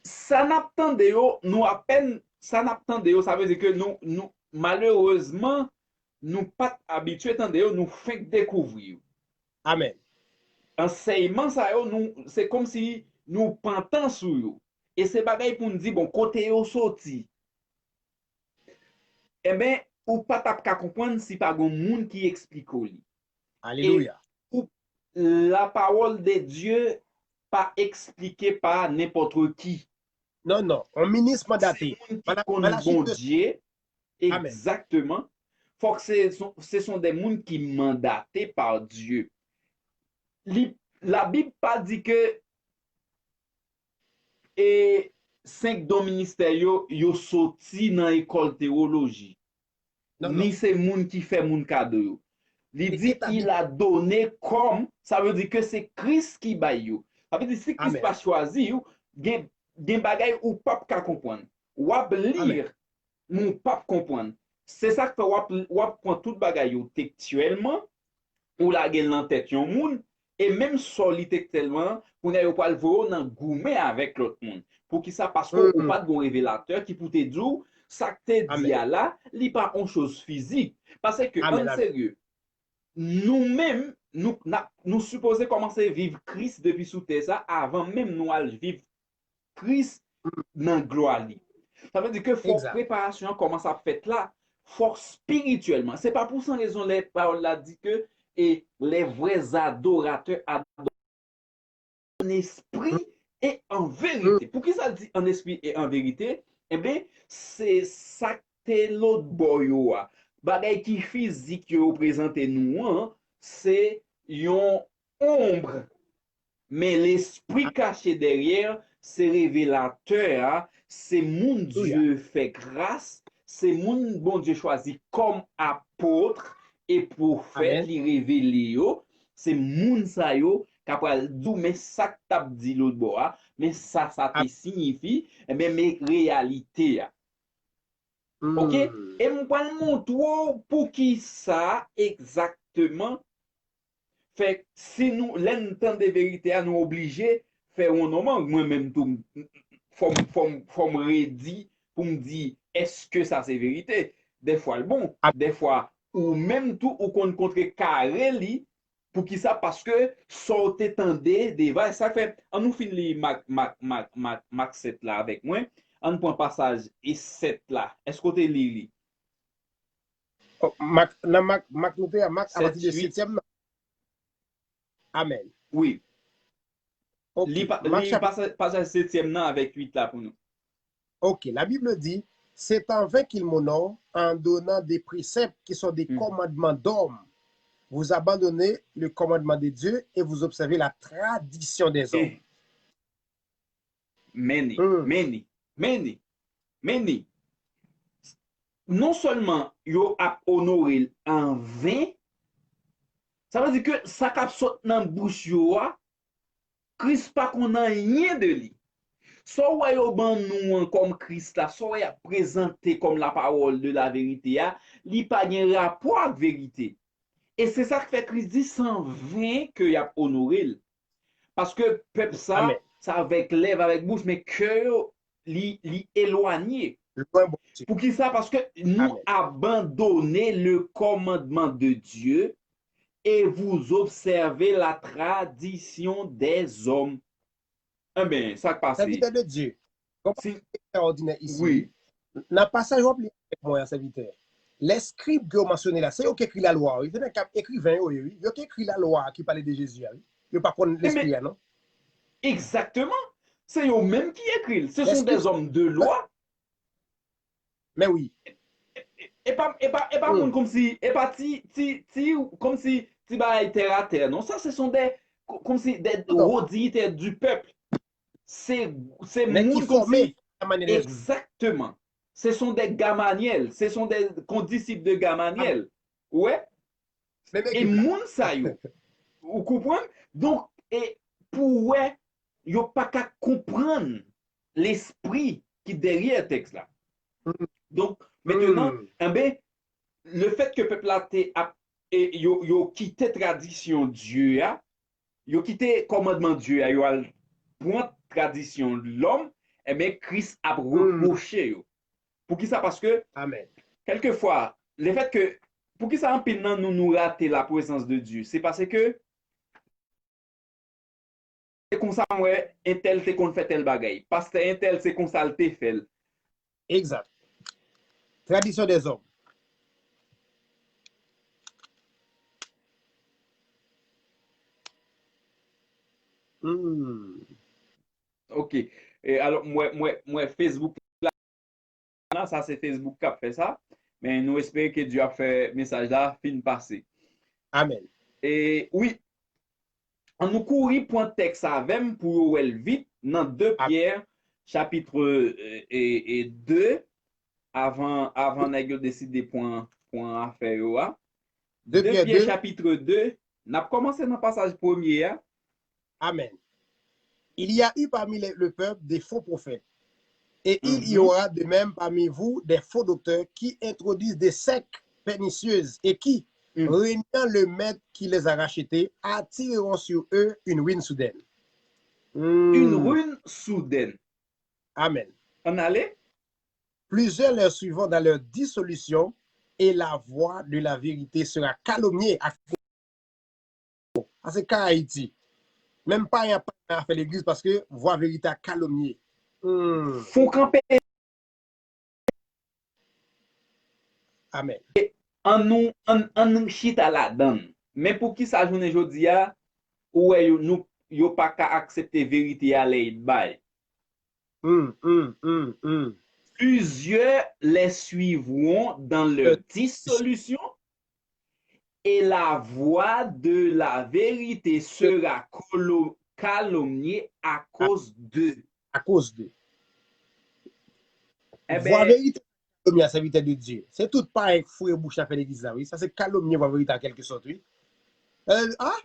ça n'attendait nous à peine, ça n'attendait ça veut dire que nous malheureusement, nous pas habitués à nous fait découvrir. Amen. enseignement ça yo, c'est comme si nous pantan sur yo. Et c'est bagay pour nous dire bon côté yo sorti. Eh ben ou pas tap ka comprendre si pas gon moun qui explique li. Et Alléluia. ou, la parole de Dieu pas expliquée par n'importe qui. Non, non. Un ministre mandaté. C'est moun qui Voilà, connaît voilà bon de... Dieu. Amen. Exactement. Faut que ce sont des moun qui mandatés par Dieu. La Bible pas dit que et 5 dons ministériaux yo sorti dans l'école théologie. Non, Ni non. c'est moun qui fait moun cadeau yo. Il dit Établi. il a donné comme, ça veut dire que c'est Christ qui baille yo. Ça veut dire si Christ Amen. pas choisi yo, gen bagay ou pas ka comprendre. Ou ap Amen. lire, moun pas comprendre. C'est ça que fait wap prend tout bagay yo textuellement, ou la gen nan tête yon moun, et même soli textuellement, pour ne pas le voir dans gourmet avec l'autre monde. Pour qui ça? Parce qu'on n'a pas de bon révélateur qui peut te dire, ça que te dit là, li pas une chose physique. Parce que, en sérieux, nous-mêmes, nous supposons commencer à vivre Christ depuis sous terre ça, avant même nous à vivre Christ dans la gloire. Ça veut dire que faut préparation commence à faire là, faut spirituellement. C'est pas pour ça raison les paroles là dit que et les vrais adorateurs adorent en esprit et en vérité. Pour qui ça dit en esprit et en vérité? Eh bien, c'est ça que l'autre boyo a. Bagay qui physique qui représente nous, hein, c'est une ombre. Mais l'esprit caché derrière, c'est révélateur, hein, c'est mon Dieu fait grâce, c'est mon bon Dieu choisi comme apôtre et prophète, li révéler yo, c'est moun sa yo, kapral dou mais ça t'a dit l'autre bois, mais ça te signifie, eh bien, mes réalités. OK? Et mon pas montrer pour qui ça exactement. Fait si nous l'entend de vérité à nous obliger faire un moment moi-même tout faut me redire pour me dire est-ce que ça c'est vérité? Des fois le bon, des fois ou même tout ou qu'on contre carré li pour qui ça parce que sortez tendez des va ça fait on nous finit Mac 7 là avec moi on prend passage et 7 là est-ce que tu lis oh, Mac noté à Mac à partir de 7e. Amen. Oui. Okay. Passage 7e avec 8 là pour nous. Ok, la Bible dit, c'est en vain qu'il m'honore en donnant des préceptes qui sont des commandements d'hommes. Vous abandonnez le commandement de Dieu et vous observez la tradition des hommes. Many. Non seulement yo a honoré en vain, ça veut dire que ça cap saute dans bouche yo, Christ pas qu'on a rien de lui. Soit ouais yo ban nous comme Christ là, soit ouais présenté comme la parole de la vérité, li pas gen rapport avec vérité. Et c'est ça que fait Christ dit sans vain que y a honoré. Parce que peuple ça, Amen. Ça avec lèvres, avec bouche, mais cœur li éloigné. Pour qui ça? Parce que nous abandonnons le commandement de Dieu et vous observez la tradition des hommes. Eh bien, ça passe. Serviteur de Dieu. Comme c'est extraordinaire ici. Oui. Dans le passage, on avec moi, serviteur. Les scribes que vous mentionnez là, c'est eux qui écrit la loi. Ils viennent écrivain, oui. Ils qui écrit la loi qui parlait de Jésus. Ils ne pas prendre l'esprit, non? Exactement. C'est eux-mêmes qui écrivent. Ce sont des hommes de loi. Mais oui. Et pas comme si, comme si tu vas terre à terre. Non, ça, ce sont des, comme si des dignitaires du peuple. C'est qui formés. Exactement. Ce sont des Gamaniel. Ce sont des condisciples de Gamaniel. Ouais. Et moun sa yo. Vous comprenez? Donc, et pour ouais, yo pas qu'à comprendre l'esprit qui derrière le texte là. Donc, maintenant, le fait que le peuple a yo quitté tradition Dieu, yo quitté commandement Dieu, yo a point tradition l'homme, et bien Christ a reproché. Pour qui ça? Parce que, Amen. Quelquefois, le fait que, pour qui ça empêche nous rater la présence de Dieu? C'est parce que comme ça, ouais, un tel c'est qu'on fait tel bagaille. Pasteur un tel c'est qu'on ça le fait. Exact. Tradition des hommes. Ok. Et alors, moi, Facebook, là, ça c'est Facebook qui a fait ça. Mais nous espérons que Dieu a fait message là, fin passé. Amen. Et oui, on nous courir point texte avec pour elle vite dans 2 Amen. Pierre, chapitre 2, avant de décider point à faire. 2 2 Pierre Pierre, 2. chapitre 2, on a commencé dans le passage premier. Amen. Il y a eu parmi le peuple des faux prophètes. Et il y aura de même parmi vous des faux docteurs qui introduisent des sectes pernicieuses et qui, régnant le maître qui les a rachetés, attireront sur eux une ruine soudaine. Une ruine soudaine. Amen. On allait? Plusieurs leur suivront dans leur dissolution et la voix de la vérité sera calomniée. C'est qu'à Haïti. Même pas il a fait l'église parce que voix vérité a calomnié. Faut camper. Amen. En nous chita la donne. Mais pour qui ça journée jodi a, ou nous yo pas qu'à accepter vérité à l'aide bay. Plusieurs les suivront dans leur dissolution et la voix de la vérité sera calomniée à cause d'eux. À cause d'eux. Eh Voix ben, vérité calomnie à serviteur de Dieu. C'est tout pareil fou et bouche à faire l'église là, oui. Ça c'est calomnier voix vérité en quelque sorte, oui.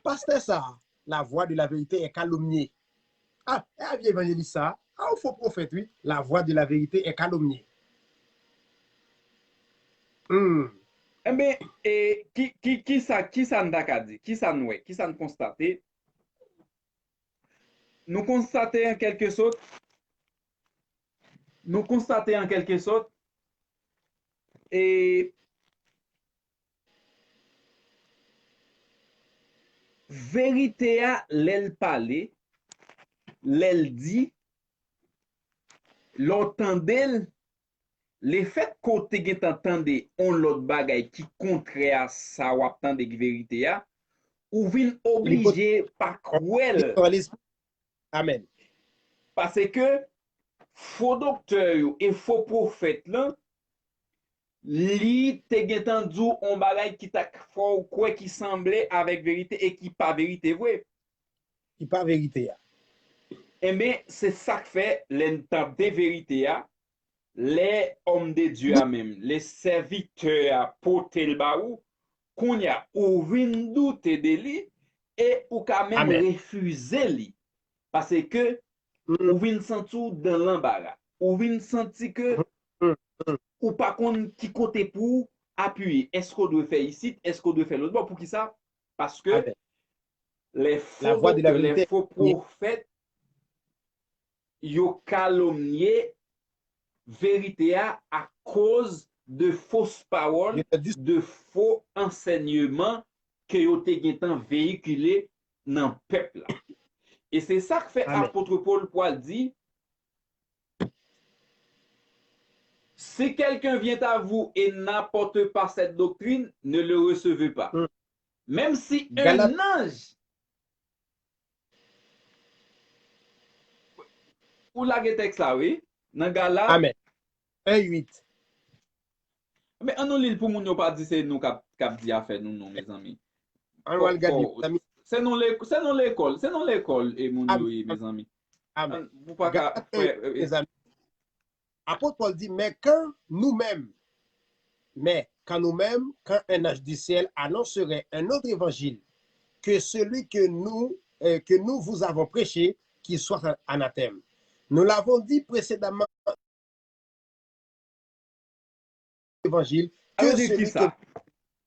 Pasteur ça, la voix de la vérité est calomniée. Vieux évangéliste ça. Faux prophète, oui. La voix de la vérité est calomniée. eh ben, qui ça nous a dit? Qui ça nous constaté? Nous constatons en quelque sorte, et vérité a l'elle parler, l'elle dit, l'entendel, le fait côté gen t'entende on l'autre bagay qui contraire à ça ou attendre vérité a, ou vin obligé par cruel. Amen. Parce que faux docteur et faux prophète là, li te gen tan dou on bagay qui t'a fort quoi qui semblait avec vérité et qui pas vérité vrai. Qui pas vérité. Eh bien, c'est ça que fait l'entend de vérité, les hommes de Dieu même, les serviteurs pour tel baou, qu'on y a ou vin doute de lui et ou quand même refuser lui. Parce que ou vin senti dans l'embarras, ou vin senti que ou pas qu'on qui côté pour appuyer. Est-ce qu'on doit faire ici, est-ce qu'on doit faire l'autre bord pour qui ça? Parce que les faux docteurs, les faux prophètes, yo calomnié vérité à cause de fausses paroles, de faux enseignements que yo te gen véhiculé dans le peuple. Et c'est ça que fait apôtre Paul pour dire, si quelqu'un vient à vous et n'apporte pas cette doctrine, ne le recevez pas. Même si un ange ou la texte là, oui, dans Galate. Amen. 1:8. Mais on nous lit pour nous pas dire c'est nous cap dit à faire nous non mes amis. C'est non l'école et mon mes amis. Amen. Vous pas mes amis. Apôtre Paul dit mais quand nous-mêmes quand un ange du ciel annoncerait un autre évangile que celui que nous vous avons prêché, qu'il soit anathème. Nous l'avons dit précédemment évangile que celui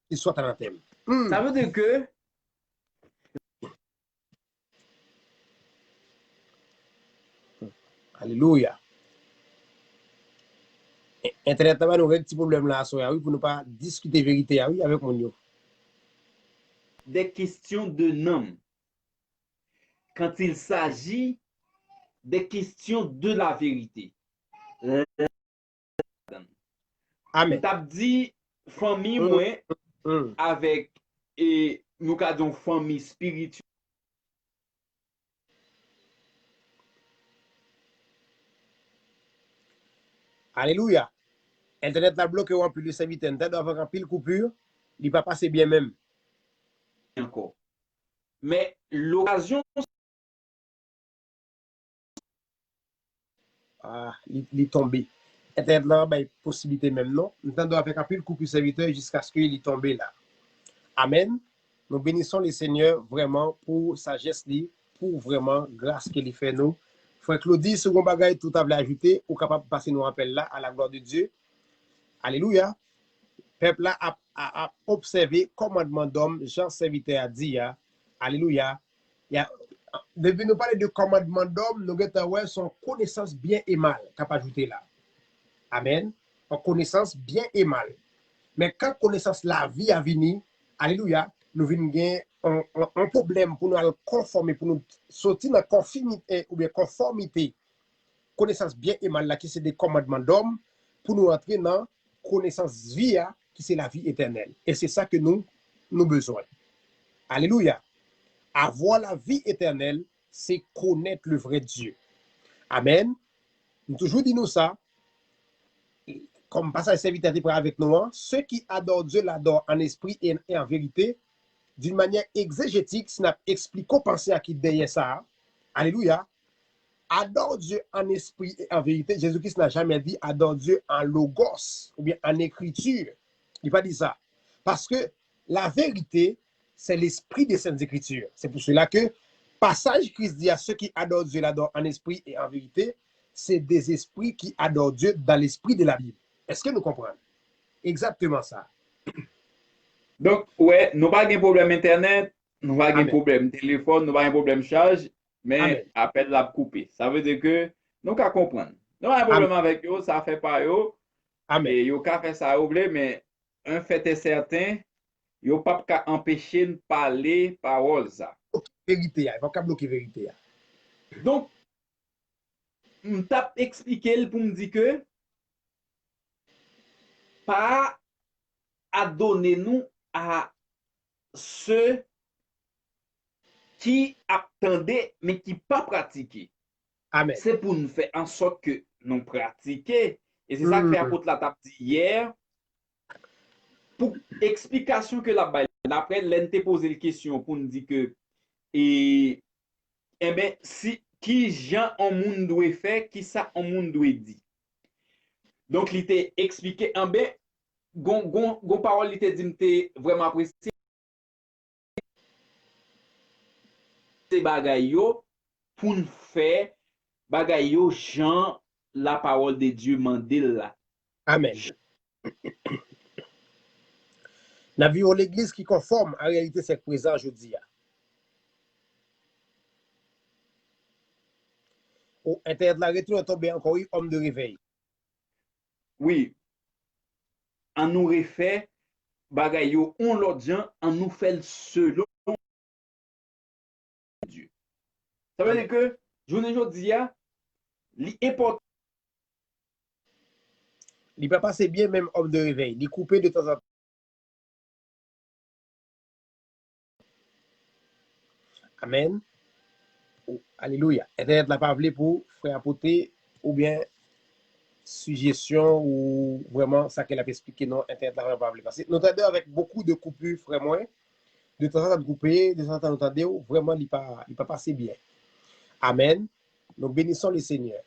qui soit anathème. Ça veut dire que Alléluia. Internet nous avons un petit problème là oui, pour ne pas discuter vérité oui, avec mon yo. Des questions de nom. quand il s'agit des questions de la vérité. Amen. M'tap dit, famille moi, avec, et nous avons famille spirituelle. Alléluia. Internet la bloqué ou en plus de serviteur. Internet doit avoir un pile coupure. Il va passer bien même. Encore. Mais l'occasion, il est tombé. Internet là, ben, possibilité même non. Internet doit faire un pile coupure serviteur jusqu'à ce qu'il est tombé là. Amen. Nous bénissons le Seigneur vraiment pour sagesse, pour vraiment grâce qu'il fait nous. Frère Claudie, second bagage, tout à ajouter, ou capable de passer nos rappels là à la gloire de Dieu. Alléluia. Peuple là a observé commandement d'homme, Jean serviteur a dit, alléluia. Depuis nous parler de commandement d'homme, nous avons son connaissance bien et mal, capable ajouter là. Amen. En connaissance bien et mal. Mais quand connaissance la vie a venu, alléluia, nous venons gagner un problème pour nous conformer, pour nous sortir dans conformité ou bien conformité. Connaissance bien et mal là, qui c'est des commandements d'homme, pour nous entrer dans connaissance vie, qui c'est la vie éternelle. Et c'est ça que nous besoin. Alléluia. Avoir la vie éternelle, c'est connaître le vrai Dieu. Amen. Nous toujours dit nous ça. Comme passage serviteur avec nous, ceux qui adorent Dieu l'adorent en esprit et en vérité, d'une manière exégétique, si nous expliquons penser à qui derrière ça. Alléluia. Adore Dieu en esprit et en vérité. Jésus-Christ n'a jamais dit adore Dieu en logos ou bien en écriture. Il n'a pas dit ça. Parce que la vérité, c'est l'esprit des Saintes Écritures. C'est pour cela que passage Christ dit à ceux qui adorent Dieu l'adorent en esprit et en vérité, c'est des esprits qui adorent Dieu dans l'esprit de la Bible. Est-ce que nous comprenons? Exactement ça. Donc, ouais, nous pas de problème Internet, nous pas de problème téléphone, nous pas de problème charge, mais appel la couper. Ça veut dire que nous qu'à comprendre. Nous pas de problème avec eux, ça fait pas eux. Et yo ka fait ça oublier, mais un fait est certain, yo pas qu'à empêcher de parler parole ça. Vérité, il va pas bloquer vérité. Donc, on t'a expliqué pour me dire que pas à donner nous à ceux qui attendaient mais qui pas pratiquaient. C'est pour nous faire en sorte que nous pratiquions. Et c'est ça que fait apôtre la table hier. Pour explication que la baille, après, l'ente posé la question pour nous dire que, et ben, si, qui Jean en monde doit faire, qui ça en monde doit dire. Donc, il était expliqué, en ben, gon parole, il était dit, vraiment apprécié. Ces bagailles pour nous faire bagaille Jean la parole de Dieu mandil là. Amen. La vie de l'église qui conforme en réalité c'est présent aujourd'hui. Au intérieur de la retour tombé encore homme de réveil. Oui. On nous refait bagaille on l'autre gens, on nous fait selon Dieu. Ça veut dire que journée aujourd'hui l'important. Il peut passer bien même homme de réveil. Il coupé de temps en temps. Amen. Oh, alléluia. Internet n'a pas appelé pour frère apporter ou bien suggestion ou vraiment ça qu'elle a expliqué. Non, Internet n'a pas appelé. Parce que nous entendons avec beaucoup de coupures, frère moi. De temps en temps coupé, de temps en temps nous entendons vraiment il peut passer bien. Amen. Nous bénissons le Seigneur.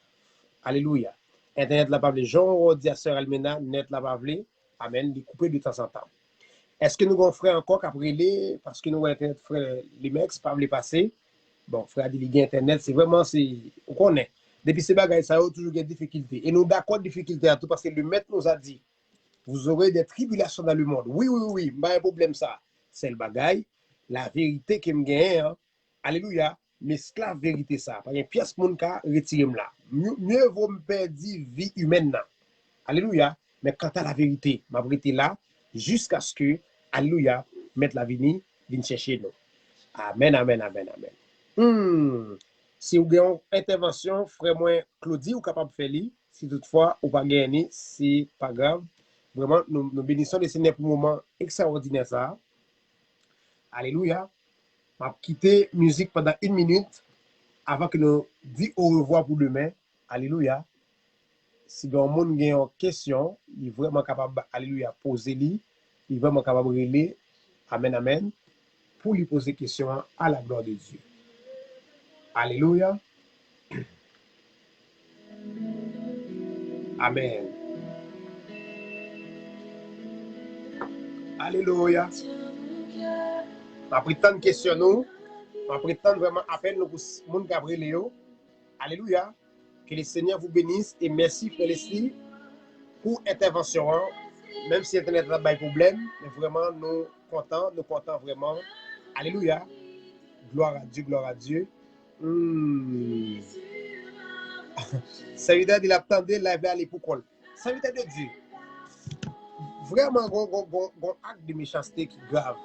Alléluia. Internet l'a parlé. Jean dit à Sœur Almena, net l'a parlé. Amen. Il coupé de temps en temps. Est-ce que nous avons frère encore qu'après les, parce que nous avons Internet, frère, les mecs, pas les passer. Bon, frère, dit Internet, c'est vraiment, on connaît. Depuis ces bagages, ça a toujours des difficultés. Et nous d'accord difficultés à tout parce que le maître nous a dit, vous aurez des tribulations dans le monde. Oui, pas un problème ça. C'est le bagage, la vérité qui me gagne. Alléluia. Mais c'est la vérité ça. Par une pièce mon cas retiré là. Mieux vaut me perdre vie humaine là. Alléluia. Mais quant à la vérité, ma vérité là jusqu'à ce que alléluia mettre la vie vienne chercher nous. Amen, amen, amen, amen. Si vous avez une intervention, frère moi Claudie, ou capable de faire li. Si toutefois, ou pas gagné, c'est pas grave. Vraiment, nous bénissons le Seigneur pour un moment extraordinaire ça. Alléluia. On va quitter musique pendant 1 minute avant que nous disions au revoir pour demain. Alléluia. Si le monde a une question, il est vraiment capable, alléluia, poser lui. Il est vraiment capable de relayer. Amen, amen. Pour lui poser question à la gloire de Dieu. Alléluia. Amen. Alléluia. Après tant de questions, nous, après tant vraiment appel nous pour le monde Gabriel. Alléluia. Que le Seigneur vous bénisse et merci, frère Leslie, pour l'intervention. Même si Internet n'a pas de problème, mais vraiment, nous comptons vraiment. Alléluia. Gloire à Dieu, gloire à Dieu. Serviteur de l'attendait, la aller pour quoi? Serviteur de Dieu. Vraiment, un acte de méchanceté qui est grave.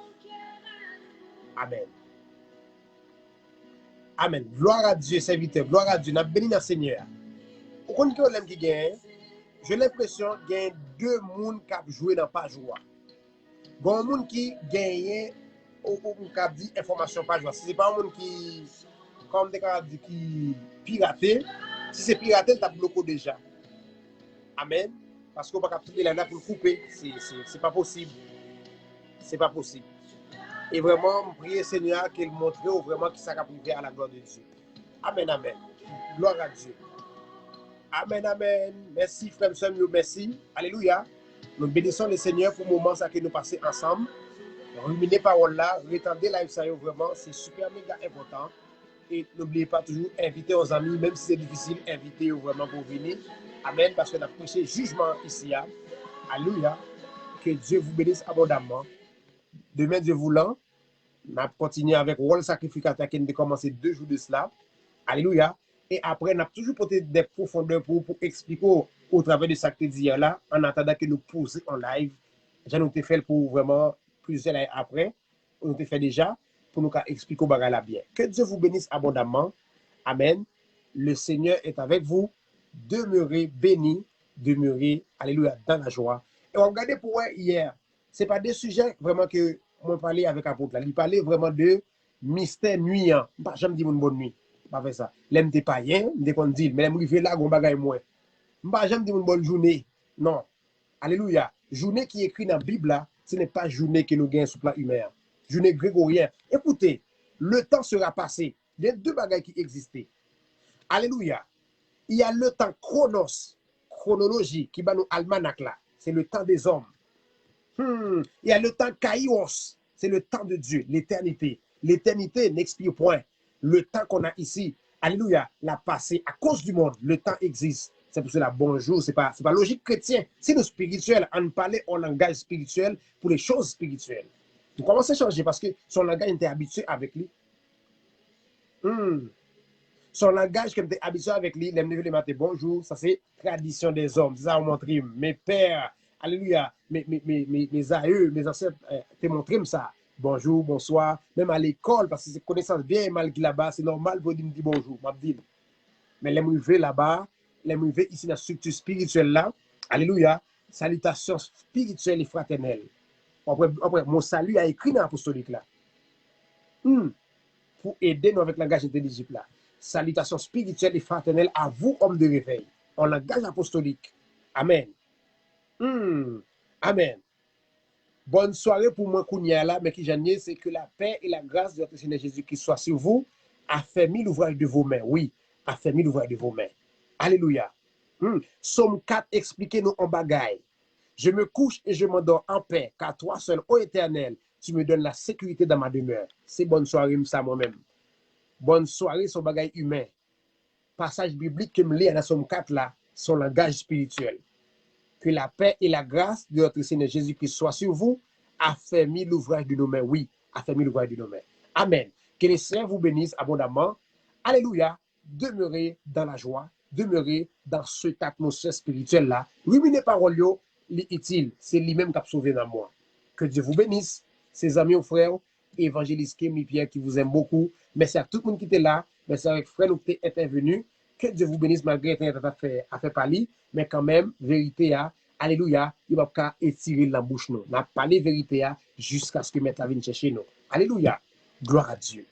Amen. Amen. Gloire à Dieu, serviteur. Gloire à Dieu. Nous béni dans le Seigneur. Au contraire, qui gagne, j'ai l'impression qu'il y a deux personnes qui ont joué dans pas joie. Il y a un monde qui gagne ou qui a dit information pas joie. Si ce n'est pas un monde qui, comme des cas qui piraté, si c'est piraté, il t'a bloqué déjà. Amen. Parce qu'on ne peut pas capter la pour couper. C'est pas possible. C'est pas possible. Et vraiment, prier Seigneur qu'il montre vraiment qui s'est privé à la gloire de Dieu. Amen, amen. Gloire à Dieu. Amen, amen. Merci, frère, soeur, merci. Alléluia. Nous bénissons le Seigneur pour le moment que nous passons ensemble. Ruminez parole là, retendez live ça vraiment, c'est super méga important. Et n'oubliez pas toujours inviter aux amis, même si c'est difficile, inviter vraiment pour venir. Amen, parce qu'on a prêché jugement ici. Alléluia. Que Dieu vous bénisse abondamment. Demain, Dieu voulant, on a continué avec rôle sacrificateur qui a commencé 2 jours de cela. Alléluia. Et après, on a toujours porté des profondeurs pour expliquer au travers de ce que dit là, en attendant que nous posions en live. J'ai nous fait pour vraiment plusieurs années après. On nous fait déjà pour nous expliquer au bagage là bien. Que Dieu vous bénisse abondamment. Amen. Le Seigneur est avec vous. Demeurez bénis, demeurez, alléluia, dans la joie. Et on regardait pour hier, ce n'est pas des sujets vraiment que moi parlais avec l'apôtre là. Il parlait vraiment de mystère nuisant. J'aime dire une bonne nuit. Pas fait ça. L'aime des païens, des qu'on dit, mais l'aime river là, on bagaille moins. J'aime dire une bonne journée. Non. Alléluia. Journée qui est écrite dans la Bible là, ce n'est pas journée que nous gagnons sur le plan humain. Journée grégorien. Écoutez, le temps sera passé. Il y a 2 bagailles qui existaient. Alléluia. Il y a le temps chronos, chronologie, qui va nous almanach là. C'est le temps des hommes. Il y a le temps kairos, c'est le temps de Dieu, l'éternité. L'éternité n'expire point. Le temps qu'on a ici, alléluia, l'a passé à cause du monde. Le temps existe. C'est pour cela, bonjour, c'est pas logique chrétien. C'est nous spirituel, on parlait en langage spirituel pour les choses spirituelles. Nous commençons à changer parce que son langage était habitué avec lui. Son langage qui était habitué avec lui, les le matin, bonjour, ça c'est tradition des hommes. C'est ça on montre. Mes pères, alléluia, mes aïeux, mes ancêtres, te montré ça. Bonjour, bonsoir, même à l'école, parce que c'est connaissance bien mal là-bas, c'est normal pour dire bonjour, mais les mouvements là-bas, les mouvements ici dans la structure spirituelle là, alléluia, salutations spirituelles et fraternelles. Après, mon salut a écrit dans l'apostolique là. Pour aider nous avec le langage intelligible là. Salutations spirituelles et fraternelles à vous, hommes de réveil, en langage apostolique. Amen. Amen. Bonne soirée pour moi, Kounia là, mais qui j'en ai, c'est que la paix et la grâce de notre Seigneur Jésus-Christ soit sur vous, affermis l'ouvrage de vos mains. Oui, affermis l'ouvrage de vos mains. Alléluia. Somme 4, expliquez-nous en bagaille. Je me couche et je m'endors en paix, car toi seul, ô Éternel, tu me donnes la sécurité dans ma demeure. C'est bonne soirée, ça moi-même. Bonne soirée, son bagage humain. Passage biblique que me lis dans Somme 4 là, son langage spirituel. Que la paix et la grâce de notre Seigneur Jésus-Christ soient sur vous, affermis l'ouvrage de nos mains. Oui, affermis l'ouvrage de nos mains. Amen. Que les Seigneur vous bénisse abondamment. Alléluia. Demeurez dans la joie, demeurez dans cette atmosphère spirituelle là. Oui, mes paroles, utile, c'est lui-même qui a sauvé dans moi. Que Dieu vous bénisse, ses amis ou frères, évangéliste Kémy Pierre qui vous aime beaucoup. Merci à tout le monde qui était là. Merci avec frère nous qui est intervenu. Que Dieu vous bénisse malgré Internet a fait parler. Mais quand même, vérité, alléluia, il va pas étirer la bouche nous. On a parlé vérité jusqu'à ce que Maître vienne chercher nous. Alléluia. Gloire à Dieu.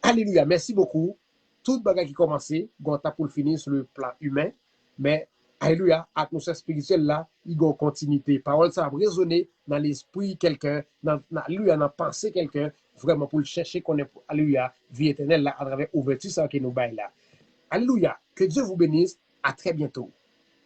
Alléluia. Merci beaucoup. Tout bagage qui commençait, on a pour le finir sur le plan humain. Mais alléluia, atmosphère spirituelle là, il y a une continuité. Parole ça va résonner dans l'esprit quelqu'un, dans la pensée quelqu'un, vraiment pour le chercher qu'on est, alléluia, vie éternelle là, à travers ouverture ça qui nous baille là. Alléluia. Que Dieu vous bénisse. À très bientôt.